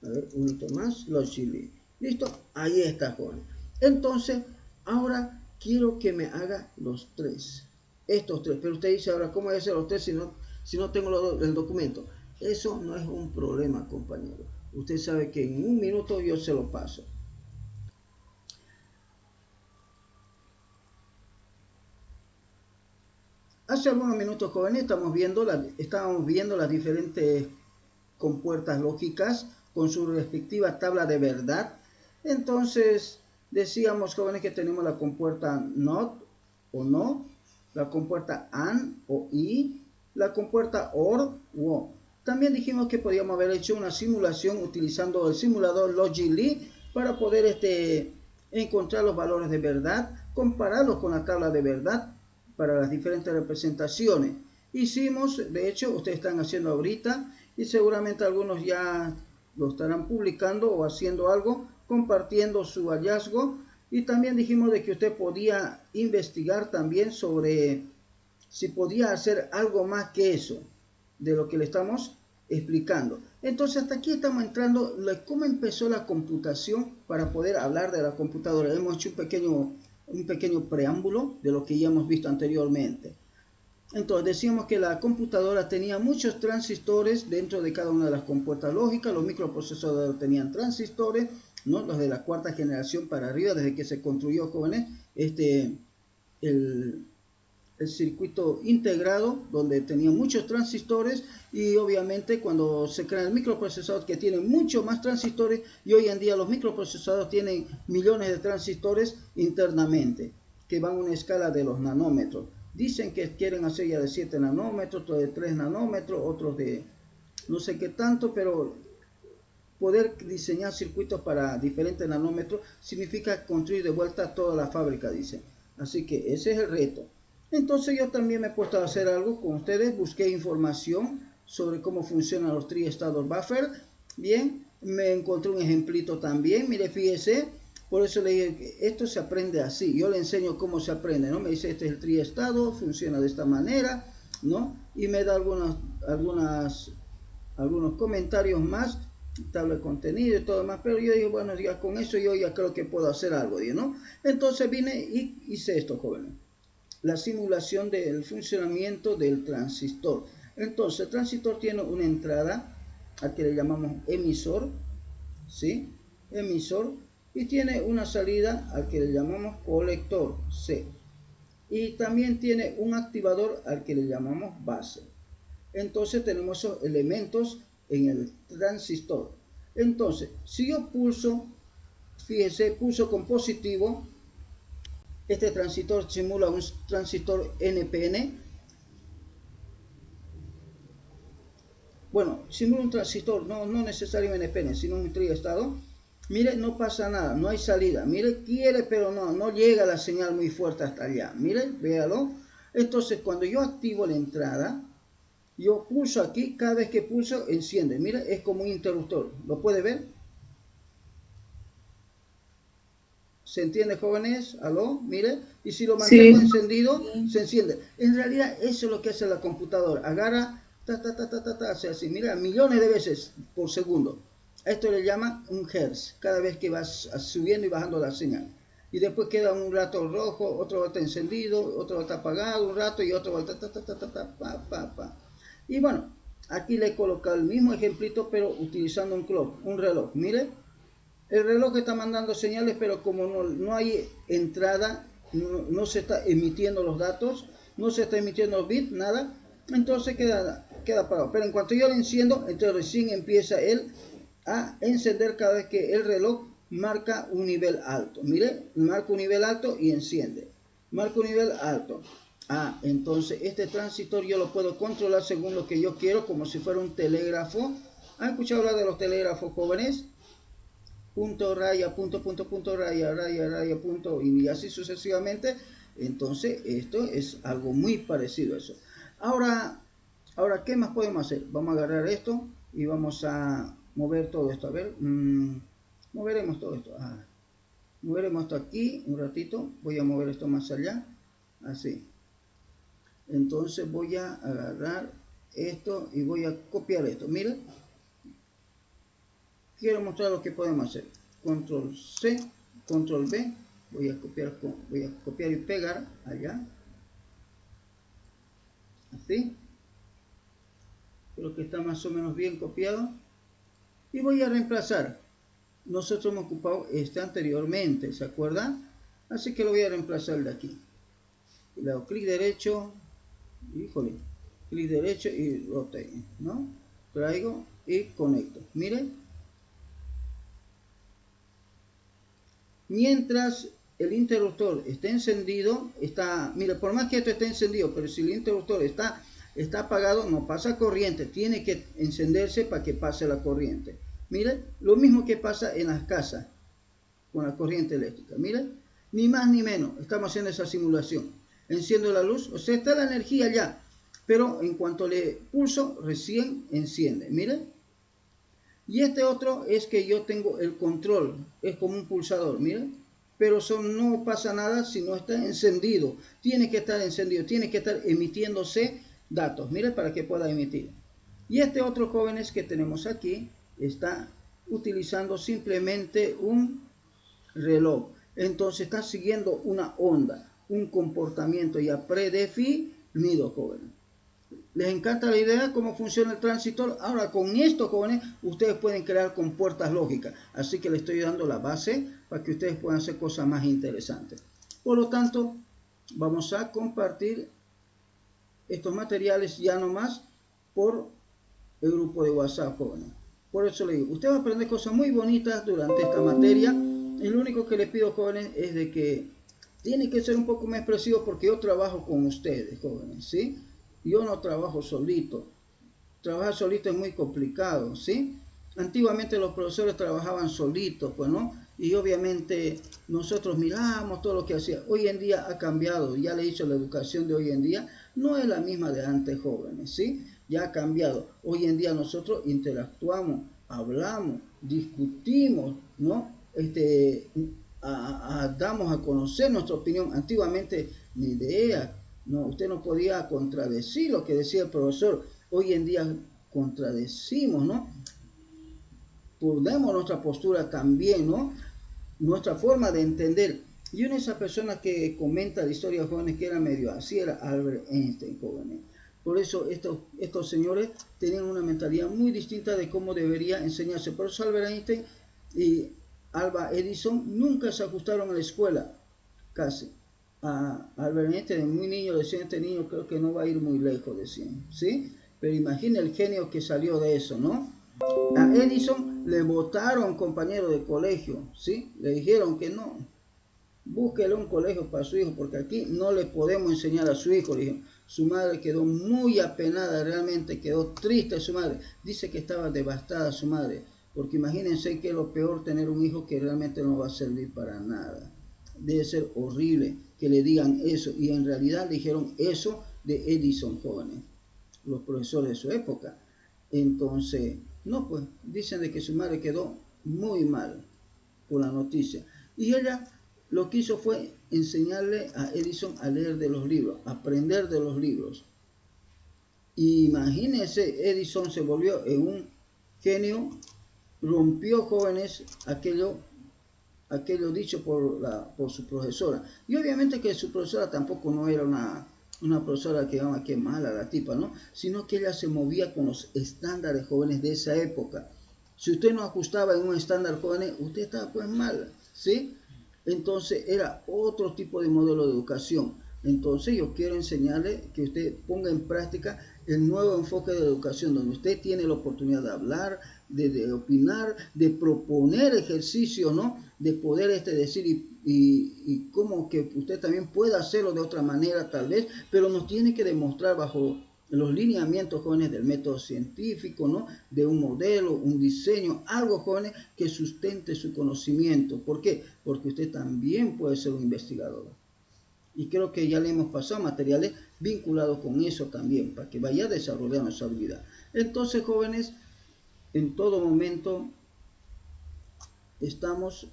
S1: A ver, un hito más, Logic. Listo, ahí está, joven. Entonces, ahora quiero que me haga los tres. Estos tres. Pero usted dice, ahora, ¿cómo voy a hacer los tres si no tengo el documento? Eso no es un problema, compañero. Usted sabe que en un minuto yo se lo paso. Hace algunos minutos, jóvenes, estábamos viendo las diferentes compuertas lógicas con su respectiva tabla de verdad. Entonces, decíamos, jóvenes, que tenemos la compuerta NOT o no, la compuerta AND o y, la compuerta OR o O. También dijimos que podíamos haber hecho una simulación utilizando el simulador Logic para poder encontrar los valores de verdad, compararlos con la tabla de verdad para las diferentes representaciones. Hicimos, de hecho, ustedes están haciendo ahorita, y seguramente algunos ya lo estarán publicando o haciendo algo, compartiendo su hallazgo. Y también dijimos de que usted podía investigar también sobre si podía hacer algo más que eso, de lo que le estamos explicando. Entonces hasta aquí estamos entrando cómo empezó la computación para poder hablar de la computadora. Hemos hecho un pequeño preámbulo de lo que ya hemos visto anteriormente. Entonces decíamos que la computadora tenía muchos transistores dentro de cada una de las compuertas lógicas. Los microprocesadores tenían transistores, ¿no? Los de la cuarta generación para arriba, desde que se construyó, jóvenes, el circuito integrado, donde tenía muchos transistores, y obviamente cuando se crea el microprocesador que tiene mucho más transistores, y hoy en día los microprocesadores tienen millones de transistores internamente, que van a una escala de los nanómetros. Dicen que quieren hacer ya de 7 nanómetros, otros de 3 nanómetros, otros de no sé qué tanto, pero poder diseñar circuitos para diferentes nanómetros significa construir de vuelta toda la fábrica, dicen. Así que ese es el reto. Entonces yo también me he puesto a hacer algo con ustedes, busqué información sobre cómo funcionan los tri-status buffer. Bien, me encontré un ejemplito también, mire, fíjese, por eso le dije que esto se aprende así, yo le enseño cómo se aprende, ¿no? Me dice, este es el tri-estado, funciona de esta manera, ¿no? Y me da algunos comentarios más, tabla de contenido y todo más, pero yo digo, bueno, ya con eso yo ya creo que puedo hacer algo, ¿no? Entonces vine y hice esto, jóvenes. La simulación del funcionamiento del transistor. Entonces, el transistor tiene una entrada, al que le llamamos emisor, ¿sí? Emisor, y tiene una salida, al que le llamamos colector, C. Y también tiene un activador, al que le llamamos base. Entonces, tenemos esos elementos en el transistor. Entonces, si yo pulso, fíjese, pulso con positivo, este transistor simula un transistor NPN. Bueno, simula un transistor, no necesariamente NPN, sino un triestado. Mire, no pasa nada, no hay salida. Mire, quiere, pero no llega la señal muy fuerte hasta allá. Mire, véalo. Entonces, cuando yo activo la entrada, yo pulso aquí, cada vez que pulso, enciende. Mire, es como un interruptor. ¿Lo puede ver? ¿Se entiende, jóvenes? ¿Aló? Mire, y si lo mantengo encendido, se enciende. En realidad, eso es lo que hace la computadora. Agarra, hace así, mira, millones de veces por segundo. Esto le llama un hertz, cada vez que vas subiendo y bajando la señal. Y después queda un rato rojo, otro está encendido, otro está apagado un rato y otro pa. Y bueno, aquí le he colocado el mismo ejemplito, pero utilizando un clock, un reloj. Mire, el reloj está mandando señales, pero como no hay entrada, no se está emitiendo los datos, no se está emitiendo los bits, nada, entonces queda parado. Pero en cuanto yo lo enciendo, entonces recién empieza él a encender cada vez que el reloj marca un nivel alto. Mire, marca un nivel alto y enciende. Marca un nivel alto. Entonces este transistor yo lo puedo controlar según lo que yo quiero, como si fuera un telégrafo. ¿Han escuchado hablar de los telégrafos, jóvenes? Punto, raya, punto, raya, punto, y así sucesivamente. Entonces esto es algo muy parecido a eso. Ahora, Ahora, ¿qué más podemos hacer? Vamos a agarrar esto y vamos a mover todo esto. A ver, moveremos todo esto. Moveremos esto aquí un ratito. Voy a mover esto más allá. Así. Entonces voy a agarrar esto y voy a copiar esto. Miren. Quiero mostrar lo que podemos hacer. Control C, Control V. Voy a copiar y pegar allá. Así. Creo que está más o menos bien copiado. Y voy a reemplazar. Nosotros hemos ocupado este anteriormente, ¿se acuerdan? Así que lo voy a reemplazar de aquí. Le hago clic derecho. Híjole. Clic derecho y rotate, ¿no? Traigo y conecto. Miren. Mientras el interruptor está encendido, mire, por más que esto esté encendido, pero si el interruptor está apagado, no pasa corriente, tiene que encenderse para que pase la corriente. Mire, lo mismo que pasa en las casas con la corriente eléctrica. Mire, ni más ni menos, estamos haciendo esa simulación. Enciendo la luz, o sea, está la energía ya, pero en cuanto le pulso, recién enciende. Mire. Y este otro es que yo tengo el control, es como un pulsador, miren. Pero no pasa nada si no está encendido. Tiene que estar encendido, tiene que estar emitiéndose datos, miren, para que pueda emitir. Y este otro, jóvenes, que tenemos aquí, está utilizando simplemente un reloj. Entonces está siguiendo una onda, un comportamiento ya predefinido, jóvenes. ¿Les encanta la idea cómo funciona el transistor? Ahora con esto, jóvenes, ustedes pueden crear compuertas lógicas. Así que les estoy dando la base para que ustedes puedan hacer cosas más interesantes. Por lo tanto, vamos a compartir estos materiales ya nomás por el grupo de WhatsApp, jóvenes. Por eso les digo, usted va a aprender cosas muy bonitas durante esta materia. Y lo único que les pido, jóvenes, es de que tiene que ser un poco más expresivo porque yo trabajo con ustedes, jóvenes, ¿sí? Yo no trabajo solito. Trabajar solito es muy complicado, ¿sí? Antiguamente los profesores trabajaban solitos, pues, ¿no? Y obviamente nosotros miramos todo lo que hacía. Hoy en día ha cambiado, ya le he dicho, la educación de hoy en día no es la misma de antes, jóvenes, ¿sí? Ya ha cambiado. Hoy en día nosotros interactuamos, hablamos, discutimos, ¿no? Damos a conocer nuestra opinión. Antiguamente ni idea, no, usted no podía contradecir lo que decía el profesor. Hoy en día contradecimos, ¿no? Ponemos nuestra postura también, ¿no? Nuestra forma de entender. Y una de esas personas que comenta la historia de jóvenes que era medio así, era Albert Einstein, jóvenes. Por eso estos señores tenían una mentalidad muy distinta de cómo debería enseñarse. Por eso Albert Einstein y Alva Edison nunca se ajustaron a la escuela, casi. A Albert Einstein, muy niño, decían, este niño creo que no va a ir muy lejos, decían, ¿sí? Pero imagina el genio que salió de eso, ¿no? A Edison le votaron compañero de colegio, ¿sí? Le dijeron que no, búsquele un colegio para su hijo, porque aquí no le podemos enseñar a su hijo, le dijeron. Su madre quedó muy apenada, realmente quedó triste su madre. Dice que estaba devastada su madre, porque imagínense que es lo peor tener un hijo que realmente no va a servir para nada. Debe ser horrible que le digan eso, y en realidad dijeron eso de Edison, jóvenes, los profesores de su época. Entonces, no, pues dicen de que su madre quedó muy mal por la noticia. Y ella lo que hizo fue enseñarle a Edison a leer de los libros, aprender de los libros. Y imagínense, Edison se volvió en un genio, rompió, jóvenes, aquello dicho por su profesora. Y obviamente que su profesora tampoco no era una profesora que, qué mala la tipa, ¿no? Sino que ella se movía con los estándares jóvenes de esa época. Si usted no ajustaba en un estándar jóvenes, usted estaba pues mal, ¿sí? Entonces era otro tipo de modelo de educación. Entonces yo quiero enseñarle que usted ponga en práctica el nuevo enfoque de educación, donde usted tiene la oportunidad de hablar, de opinar, de proponer ejercicios, ¿no? De poder decir y cómo que usted también pueda hacerlo de otra manera tal vez, pero nos tiene que demostrar bajo los lineamientos, jóvenes, del método científico, ¿no? De un modelo, un diseño, algo, jóvenes, que sustente su conocimiento. ¿Por qué? Porque usted también puede ser un investigador. Y creo que ya le hemos pasado materiales vinculados con eso también, para que vaya desarrollando esa habilidad. Entonces, jóvenes, en todo momento estamos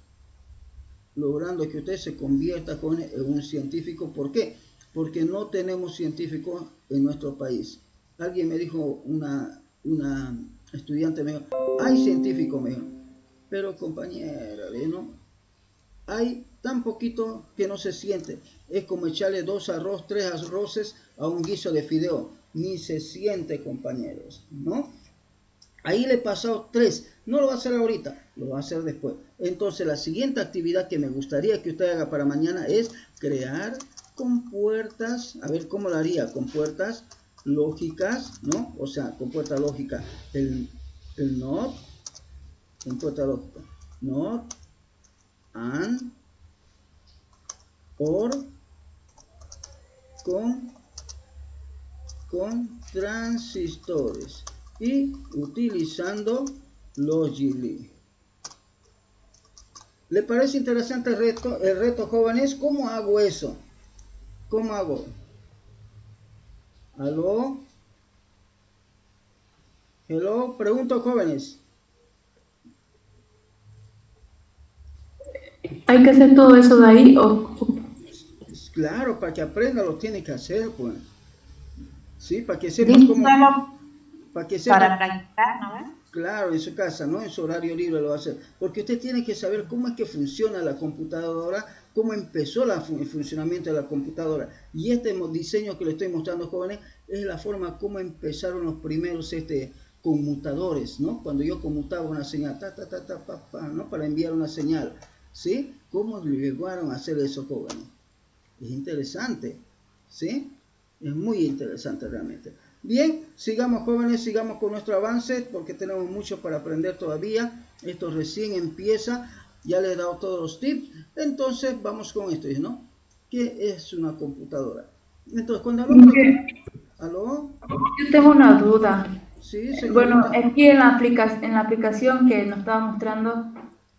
S1: logrando que usted se convierta en un científico. ¿Por qué? Porque no tenemos científicos en nuestro país. Alguien me dijo, una estudiante me dijo, hay científicos, me dijo, pero compañera, ¿no? Hay tan poquito que no se siente. Es como echarle 3 arroces a un guiso de fideo. Ni se siente, compañeros, ¿no? Ahí le he pasado 3. No lo va a hacer ahorita, lo va a hacer después. Entonces, la siguiente actividad que me gustaría que usted haga para mañana es crear compuertas. A ver, ¿cómo lo haría? Compuertas lógicas, ¿no? O sea, compuerta lógica. El not, compuerta lógica. Not, and, or, con transistores y utilizando Logic. ¿Le parece interesante el reto, jóvenes? ¿Cómo hago eso? ¿Cómo hago? ¿Aló? ¿Hello? Pregunto, jóvenes.
S4: ¿Hay que hacer todo eso de ahí o
S1: Claro, para que aprenda lo tiene que hacer, pues. Sí, para que sepa
S3: Dime
S1: cómo,
S3: solo
S1: para que
S3: para
S1: sepa,
S3: practicar, ¿no?
S1: claro, en su casa, ¿no? En su horario libre lo va a hacer. Porque usted tiene que saber cómo es que funciona la computadora, cómo empezó el funcionamiento de la computadora. Y este diseño que le estoy mostrando, jóvenes, es la forma como empezaron los primeros conmutadores, ¿no? Cuando yo conmutaba una señal, ¿no? Para enviar una señal, ¿sí? ¿Cómo llegaron a hacer eso, jóvenes? Es interesante, ¿sí? Es muy interesante realmente. Bien, sigamos, jóvenes, sigamos con nuestro avance porque tenemos mucho para aprender todavía. Esto recién empieza, ya le he dado todos los tips. Entonces vamos con esto, ¿no? ¿Qué es una computadora? Entonces, cuando hablamos de... ¿Aló?
S4: yo tengo una duda?
S1: Sí,
S4: Bueno,
S1: señorita.
S4: aquí en la aplicación que nos estaba mostrando,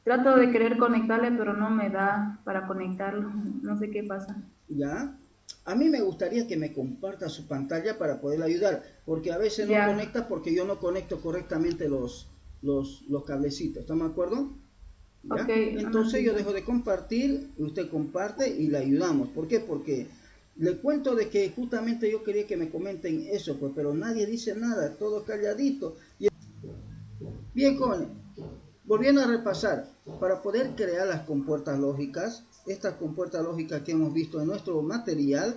S4: trato de querer conectarle, pero no me da para conectarlo. No sé qué pasa.
S1: ¿Ya? A mí me gustaría que me comparta su pantalla para poder ayudar, porque a veces no
S4: Ya,
S1: conecta porque yo no conecto correctamente los cablecitos. ¿Estamos de acuerdo?
S4: ok,
S1: ¿Ya?
S4: un
S1: Entonces yo
S4: momentito.
S1: dejo de compartir, usted comparte y le ayudamos. ¿Por qué? Porque le cuento de que justamente yo quería que me comenten eso, pues, pero nadie dice nada, todo calladito. Bien, jóvenes, volviendo a repasar, para poder crear las compuertas lógicas, estas compuertas lógicas que hemos visto en nuestro material,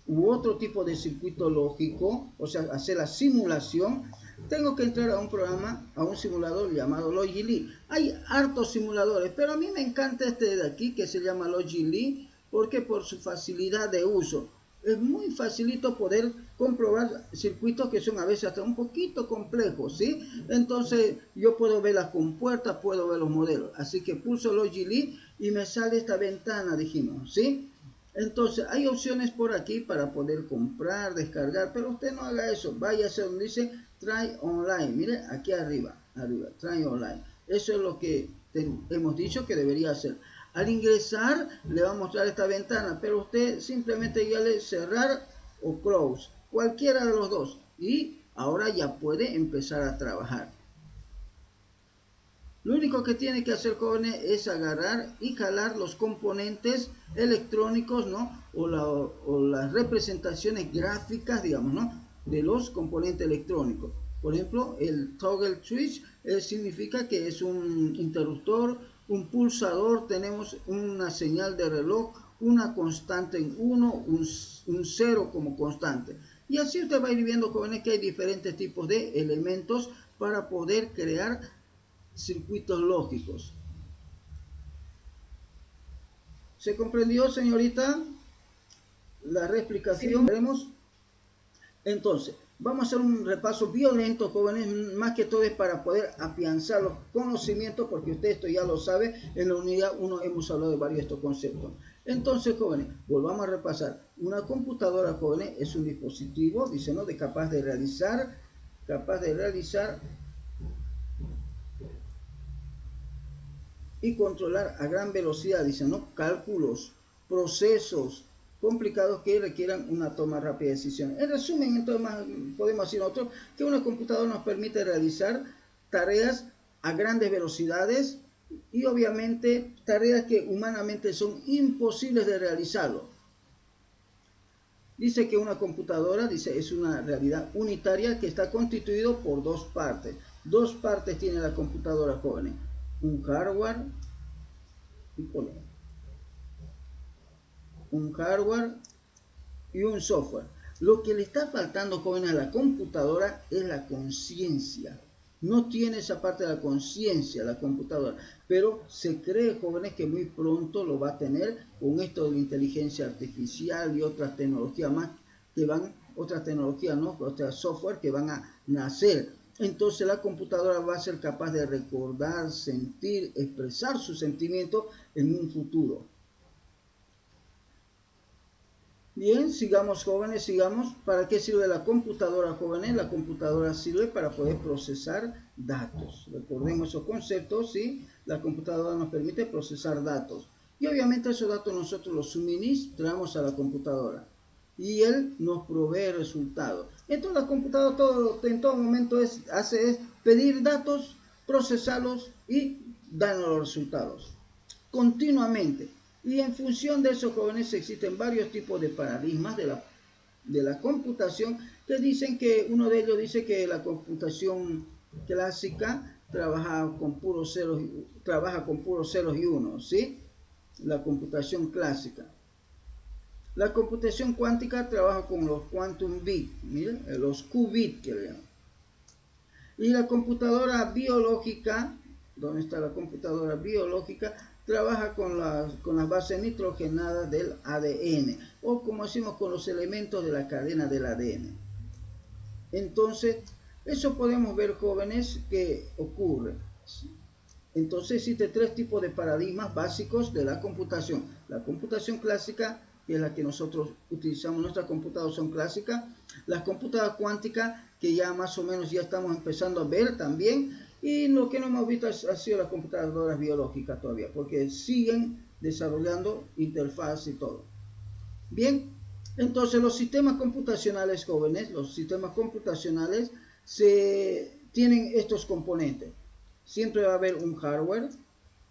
S1: u otro tipo de circuito lógico, o sea, hacer la simulación, tengo que entrar a un programa, a un simulador llamado Logic. Hay hartos simuladores, pero a mí me encanta este de aquí que se llama Logic, porque por su facilidad de uso. Es muy facilito poder comprobar circuitos que son a veces hasta un poquito complejos, ¿sí? Entonces yo puedo ver las compuertas, puedo ver los modelos. Así que pulso Logic y me sale esta ventana, dijimos, ¿sí? Entonces hay opciones por aquí para poder comprar, descargar, pero usted no haga eso. Vaya a donde dice Try Online. Mire, aquí arriba, Try Online. Eso es lo que hemos dicho que debería hacer. Al ingresar le va a mostrar esta ventana, pero usted simplemente dígale cerrar o close, cualquiera de los dos. Y ahora ya puede empezar a trabajar. Lo único que tiene que hacer, jóvenes, es agarrar y jalar los componentes electrónicos, ¿no? O las representaciones gráficas, digamos, ¿no? De los componentes electrónicos. Por ejemplo, el toggle switch significa que es un interruptor, un pulsador, tenemos una señal de reloj, una constante en 1, un 0 como constante. Y así usted va a ir viendo, jóvenes, que hay diferentes tipos de elementos para poder crear circuitos lógicos. ¿Se comprendió, señorita? La reexplicación.
S4: Sí.
S1: Veremos. Entonces, vamos a hacer un repaso violento, jóvenes, más que todo es para poder afianzar los conocimientos, porque usted esto ya lo sabe, en la unidad 1 hemos hablado de varios de estos conceptos. Entonces, jóvenes, volvamos a repasar. Una computadora, jóvenes, es un dispositivo, dice, ¿no?, capaz de realizar y controlar a gran velocidad, dicen, ¿no?, cálculos, procesos, complicados que requieran una toma rápida de decisiones. En resumen, entonces podemos decir nosotros que una computadora nos permite realizar tareas a grandes velocidades y obviamente tareas que humanamente son imposibles de realizarlo. Dice que una computadora, es una realidad unitaria que está constituido por dos partes. Dos partes tiene la computadora, jóvenes. Un hardware y un software. Lo que le está faltando, jóvenes, a la computadora es la conciencia. No tiene esa parte de la conciencia la computadora, pero se cree, jóvenes, que muy pronto lo va a tener con esto de la inteligencia artificial y otras tecnologías más que van, otras tecnologías, ¿no? Otras software que van a nacer. Entonces la computadora va a ser capaz de recordar, sentir, expresar sus sentimientos en un futuro. Bien, sigamos, jóvenes, sigamos. ¿Para qué sirve la computadora, jóvenes? La computadora sirve para poder procesar datos. Recordemos esos conceptos, ¿sí? La computadora nos permite procesar datos. Y obviamente esos datos nosotros los suministramos a la computadora. Y él nos provee resultados. Entonces la computadora en todo momento hace es pedir datos, procesarlos y darnos los resultados. Continuamente. Y en función de esos, jóvenes, existen varios tipos de paradigmas de la computación que dicen que uno de ellos dice que la computación clásica trabaja con puros ceros y unos, ¿sí? La computación clásica. La computación cuántica trabaja con los quantum bits, miren, los qubits que le llaman. Y la computadora biológica, ¿dónde está la computadora biológica? Trabaja con las bases nitrogenadas del ADN, o como decimos, con los elementos de la cadena del ADN. Entonces, eso podemos ver, jóvenes, que ocurre. Entonces existen tres tipos de paradigmas básicos de la computación. La computación clásica, que es la que nosotros utilizamos, nuestras computadoras son clásicas. Las computadoras cuánticas, que ya más o menos ya estamos empezando a ver también. Y lo que no hemos visto ha sido las computadoras biológicas todavía, porque siguen desarrollando interfaz y todo. Bien, entonces los sistemas computacionales, jóvenes, los sistemas computacionales tienen estos componentes. Siempre va a haber un hardware,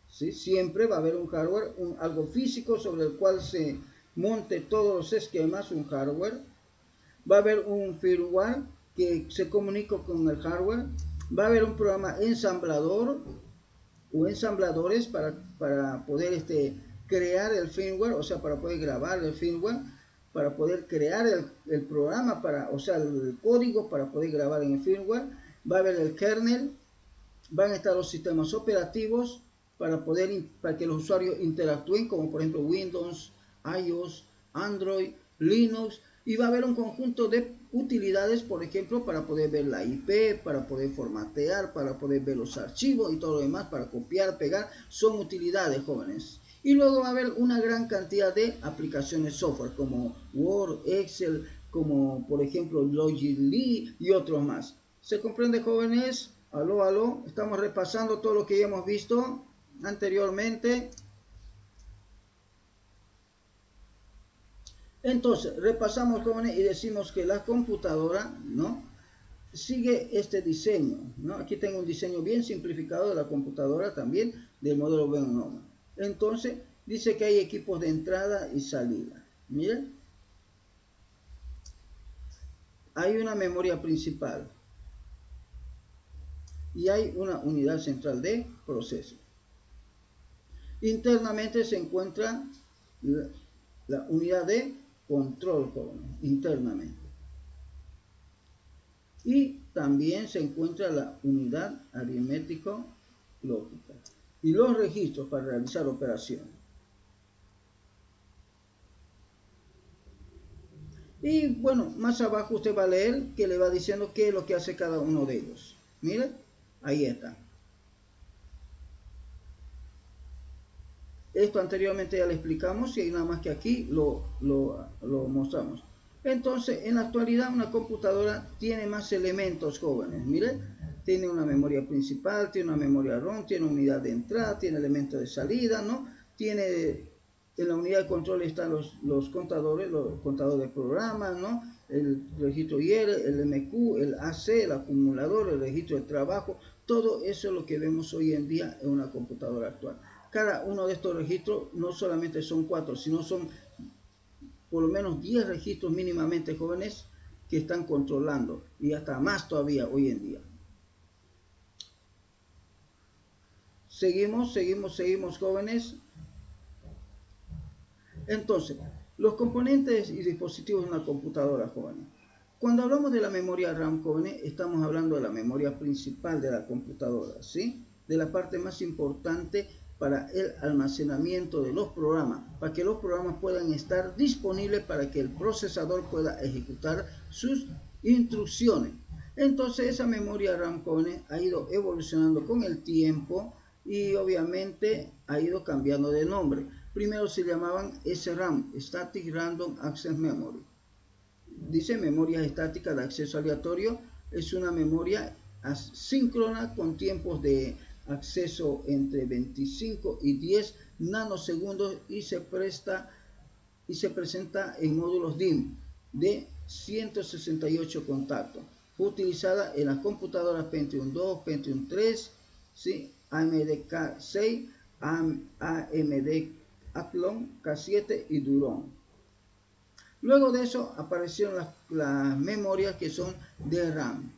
S1: ¿sí? Siempre va a haber un hardware, algo físico sobre el cual se monte todos los esquemas, un hardware. Va a haber un firmware que se comunica con el hardware. Va a haber un programa ensamblador o ensambladores para poder crear el firmware, o sea, para poder grabar el firmware, para poder crear el programa, o sea, el código para poder grabar en el firmware. Va a haber el kernel. Van a estar los sistemas operativos para que los usuarios interactúen, como por ejemplo Windows, iOS, Android, Linux, y va a haber un conjunto de utilidades, por ejemplo, para poder ver la IP, para poder formatear, para poder ver los archivos y todo lo demás, para copiar, pegar, son utilidades, jóvenes. Y luego va a haber una gran cantidad de aplicaciones software, como Word, Excel, como por ejemplo Logic Lee y otros más. ¿Se comprende, jóvenes? Aló, aló, estamos repasando todo lo que ya hemos visto anteriormente. Entonces, repasamos, jóvenes, y decimos que la computadora, ¿no?, sigue este diseño, ¿no? Aquí tengo un diseño bien simplificado de la computadora también, del modelo Von Neumann. Entonces, dice que hay equipos de entrada y salida. Miren. Hay una memoria principal. Y hay una unidad central de proceso. Internamente se encuentra la unidad de control, jóvenes, internamente. Y también se encuentra la unidad aritmético-lógica y los registros para realizar operaciones. Y bueno, más abajo usted va a leer que le va diciendo qué es lo que hace cada uno de ellos. Mire, ahí está. Esto anteriormente ya le explicamos y nada más que aquí lo mostramos. Entonces, en la actualidad una computadora tiene más elementos, jóvenes. Mire, tiene una memoria principal, tiene una memoria ROM, tiene unidad de entrada, tiene elementos de salida, ¿no? Tiene En la unidad de control están los contadores de programas, ¿no? El registro IR, el MQ, el AC, el acumulador, el registro de trabajo. Todo eso es lo que vemos hoy en día en una computadora actual. Cada uno de estos registros no solamente son 4, sino son por lo menos 10 registros mínimamente, jóvenes, que están controlando, y hasta más todavía hoy en día. Seguimos, jóvenes. Entonces, los componentes y dispositivos de una computadora, jóvenes. Cuando hablamos de la memoria RAM, jóvenes, estamos hablando de la memoria principal de la computadora, ¿sí? De la parte más importante para el almacenamiento de los programas, para que los programas puedan estar disponibles para que el procesador pueda ejecutar sus instrucciones. Entonces, esa memoria RAM, jóvenes, ha ido evolucionando con el tiempo y obviamente ha ido cambiando de nombre. Primero se llamaban SRAM, Static Random Access Memory. Dice memoria estática de acceso aleatorio. Es una memoria asíncrona con tiempos de acceso entre 25 y 10 nanosegundos y se presenta en módulos DIMM de 168 contactos. Fue utilizada en las computadoras Pentium 2, Pentium 3, ¿sí? AMD K6, AMD Athlon K7 y Duron. Luego de eso aparecieron las memorias que son DRAM.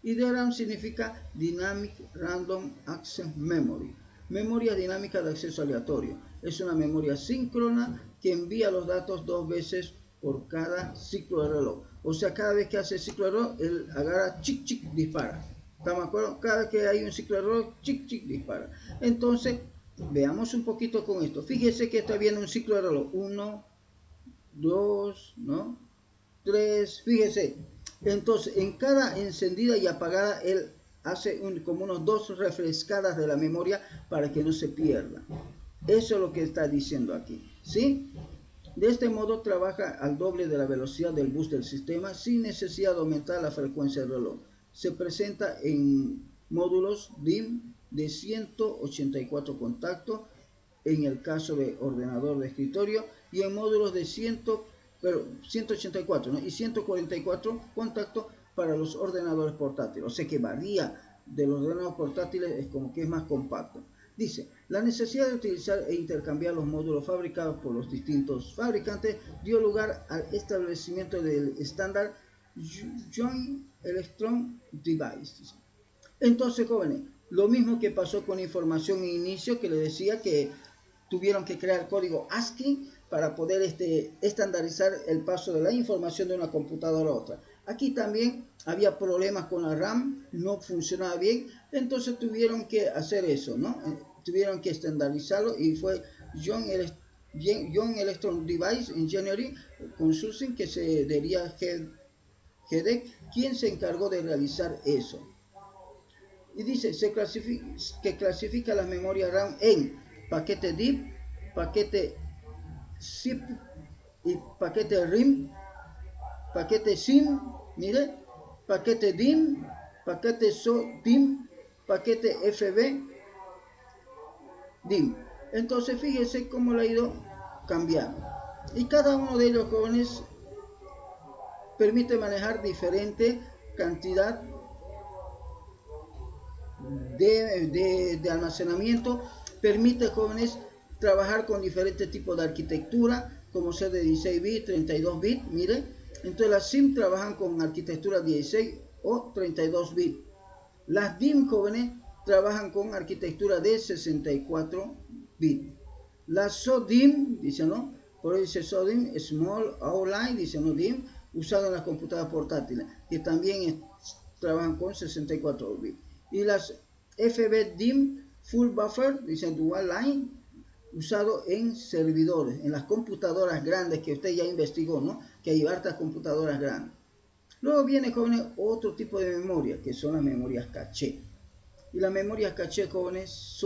S1: Y DRAM significa Dynamic Random Access Memory. Memoria dinámica de acceso aleatorio. Es una memoria síncrona que envía los datos 2 veces por cada ciclo de reloj. O sea, cada vez que hace ciclo de reloj, él agarra, chic, chic, dispara. ¿Estamos de acuerdo? Cada vez que hay un ciclo de reloj, chic, chic, dispara. Entonces, veamos un poquito con esto. Fíjese que está viendo un ciclo de reloj. 1, 2, ¿no? 3, fíjese. Entonces, en cada encendida y apagada, él hace como unos 2 refrescadas de la memoria para que no se pierda. Eso es lo que está diciendo aquí, ¿sí? De este modo trabaja al doble de la velocidad del bus del sistema sin necesidad de aumentar la frecuencia del reloj. Se presenta en módulos DIMM de 184 contactos en el caso de ordenador de escritorio y en módulos de 184, ¿no? Y 144 contactos para los ordenadores portátiles. O sea que varía de los ordenadores portátiles, es como que es más compacto. Dice, la necesidad de utilizar e intercambiar los módulos fabricados por los distintos fabricantes dio lugar al establecimiento del estándar Joint Electron Device. Entonces, jóvenes, lo mismo que pasó con información en inicio, que les decía que tuvieron que crear código ASCII para poder estandarizar el paso de la información de una computadora a otra. Aquí también había problemas con la RAM, no funcionaba bien, entonces tuvieron que hacer eso, ¿no? Tuvieron que estandarizarlo y fue Joint Electron Device Engineering Consulting, que se diría GEDEC, quien se encargó de realizar eso. Y dice que clasifica las memorias RAM en paquete DIP, paquete ZIP y paquete RIM, paquete SIM, mire, paquete DIM, paquete SO-DIM, paquete FB, DIM. Entonces fíjese cómo lo ha ido cambiando. Y cada uno de ellos, jóvenes, permite manejar diferente cantidad de almacenamiento, permite, jóvenes, trabajar con diferentes tipos de arquitectura, como ser de 16 bits, 32 bits, mire. Entonces las SIM trabajan con arquitectura 16 o 32 bits. Las DIM, jóvenes, trabajan con arquitectura de 64 bits. Las SODIMM, dice, ¿no? Por ahí dice SODIMM, Small Outline, dice, ¿no? DIM, usado en las computadoras portátiles, que también trabajan con 64 bits. Y las FB DIMM Full Buffer, dicen Dual Line, usado en servidores, en las computadoras grandes que usted ya investigó, ¿no? Que hay hartas computadoras grandes. Luego viene, jóvenes, otro tipo de memoria, que son las memorias caché. Y las memorias caché, jóvenes,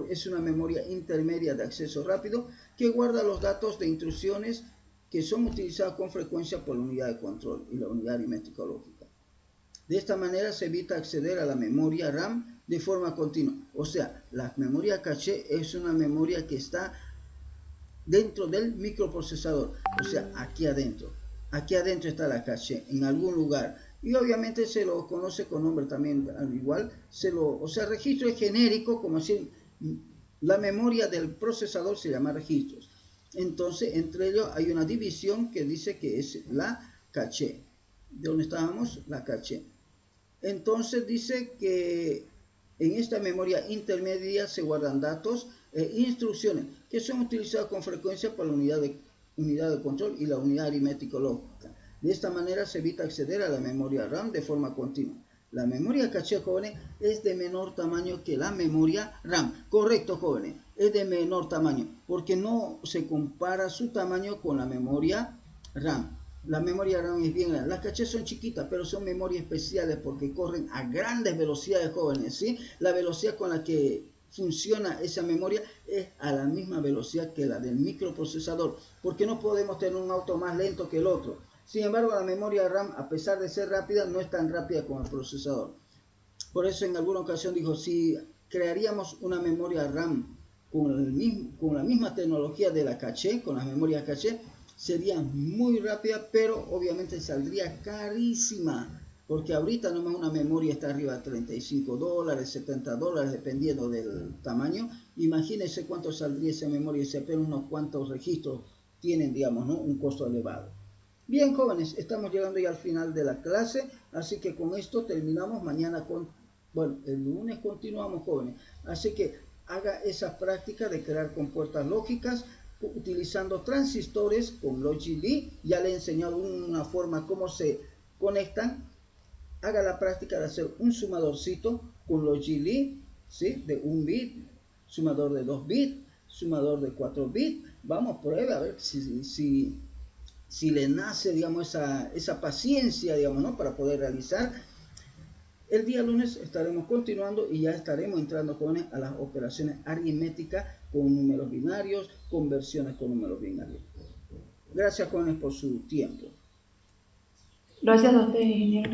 S1: es una memoria intermedia de acceso rápido que guarda los datos de instrucciones que son utilizadas con frecuencia por la unidad de control y la unidad aritmética lógica. De esta manera se evita acceder a la memoria RAM de forma continua. O sea, la memoria caché es una memoria que está dentro del microprocesador, o sea, aquí adentro. Aquí adentro está la caché, en algún lugar. Y obviamente se lo conoce con nombre también, al igual, o sea, registro es genérico, como decir, la memoria del procesador se llama registros. Entonces, entre ellos hay una división que dice que es la caché. ¿De dónde estábamos? La caché. Entonces dice que en esta memoria intermedia se guardan datos e instrucciones que son utilizadas con frecuencia por la unidad de control y la unidad aritmético-lógica. De esta manera se evita acceder a la memoria RAM de forma continua. La memoria caché, jóvenes, es de menor tamaño que la memoria RAM. Correcto, jóvenes, es de menor tamaño porque no se compara su tamaño con la memoria RAM. La memoria RAM es bien grande. Las cachés son chiquitas, pero son memorias especiales porque corren a grandes velocidades, jóvenes, ¿sí? La velocidad con la que funciona esa memoria es a la misma velocidad que la del microprocesador, porque no podemos tener un auto más lento que el otro. Sin embargo, la memoria RAM, a pesar de ser rápida, no es tan rápida como el procesador. Por eso en alguna ocasión dijo, si crearíamos una memoria RAM con la misma tecnología de la caché, con las memorias caché, sería muy rápida, pero obviamente saldría carísima, porque ahorita nomás una memoria está arriba de $35, $70, dependiendo del tamaño. Imagínense cuánto saldría esa memoria, si apenas unos cuantos registros tienen, digamos, ¿no?, un costo elevado. Bien, jóvenes, estamos llegando ya al final de la clase, así que con esto terminamos. Mañana el lunes continuamos, jóvenes. Así que haga esa práctica de crear compuertas lógicas utilizando transistores con Logic Lee. Ya le he enseñado una forma cómo se conectan. Haga la práctica de hacer un sumadorcito con Logic Lee, ¿sí?, de 1 bit, sumador de 2 bits, sumador de 4 bits. Vamos, pruebe a ver si le nace, digamos, esa paciencia, digamos, ¿no?, para poder realizar. El día lunes estaremos continuando y ya estaremos entrando, jóvenes, a las operaciones aritméticas con números binarios, conversiones con números binarios. Gracias, jóvenes, por su tiempo.
S4: Gracias a ustedes, ingeniero.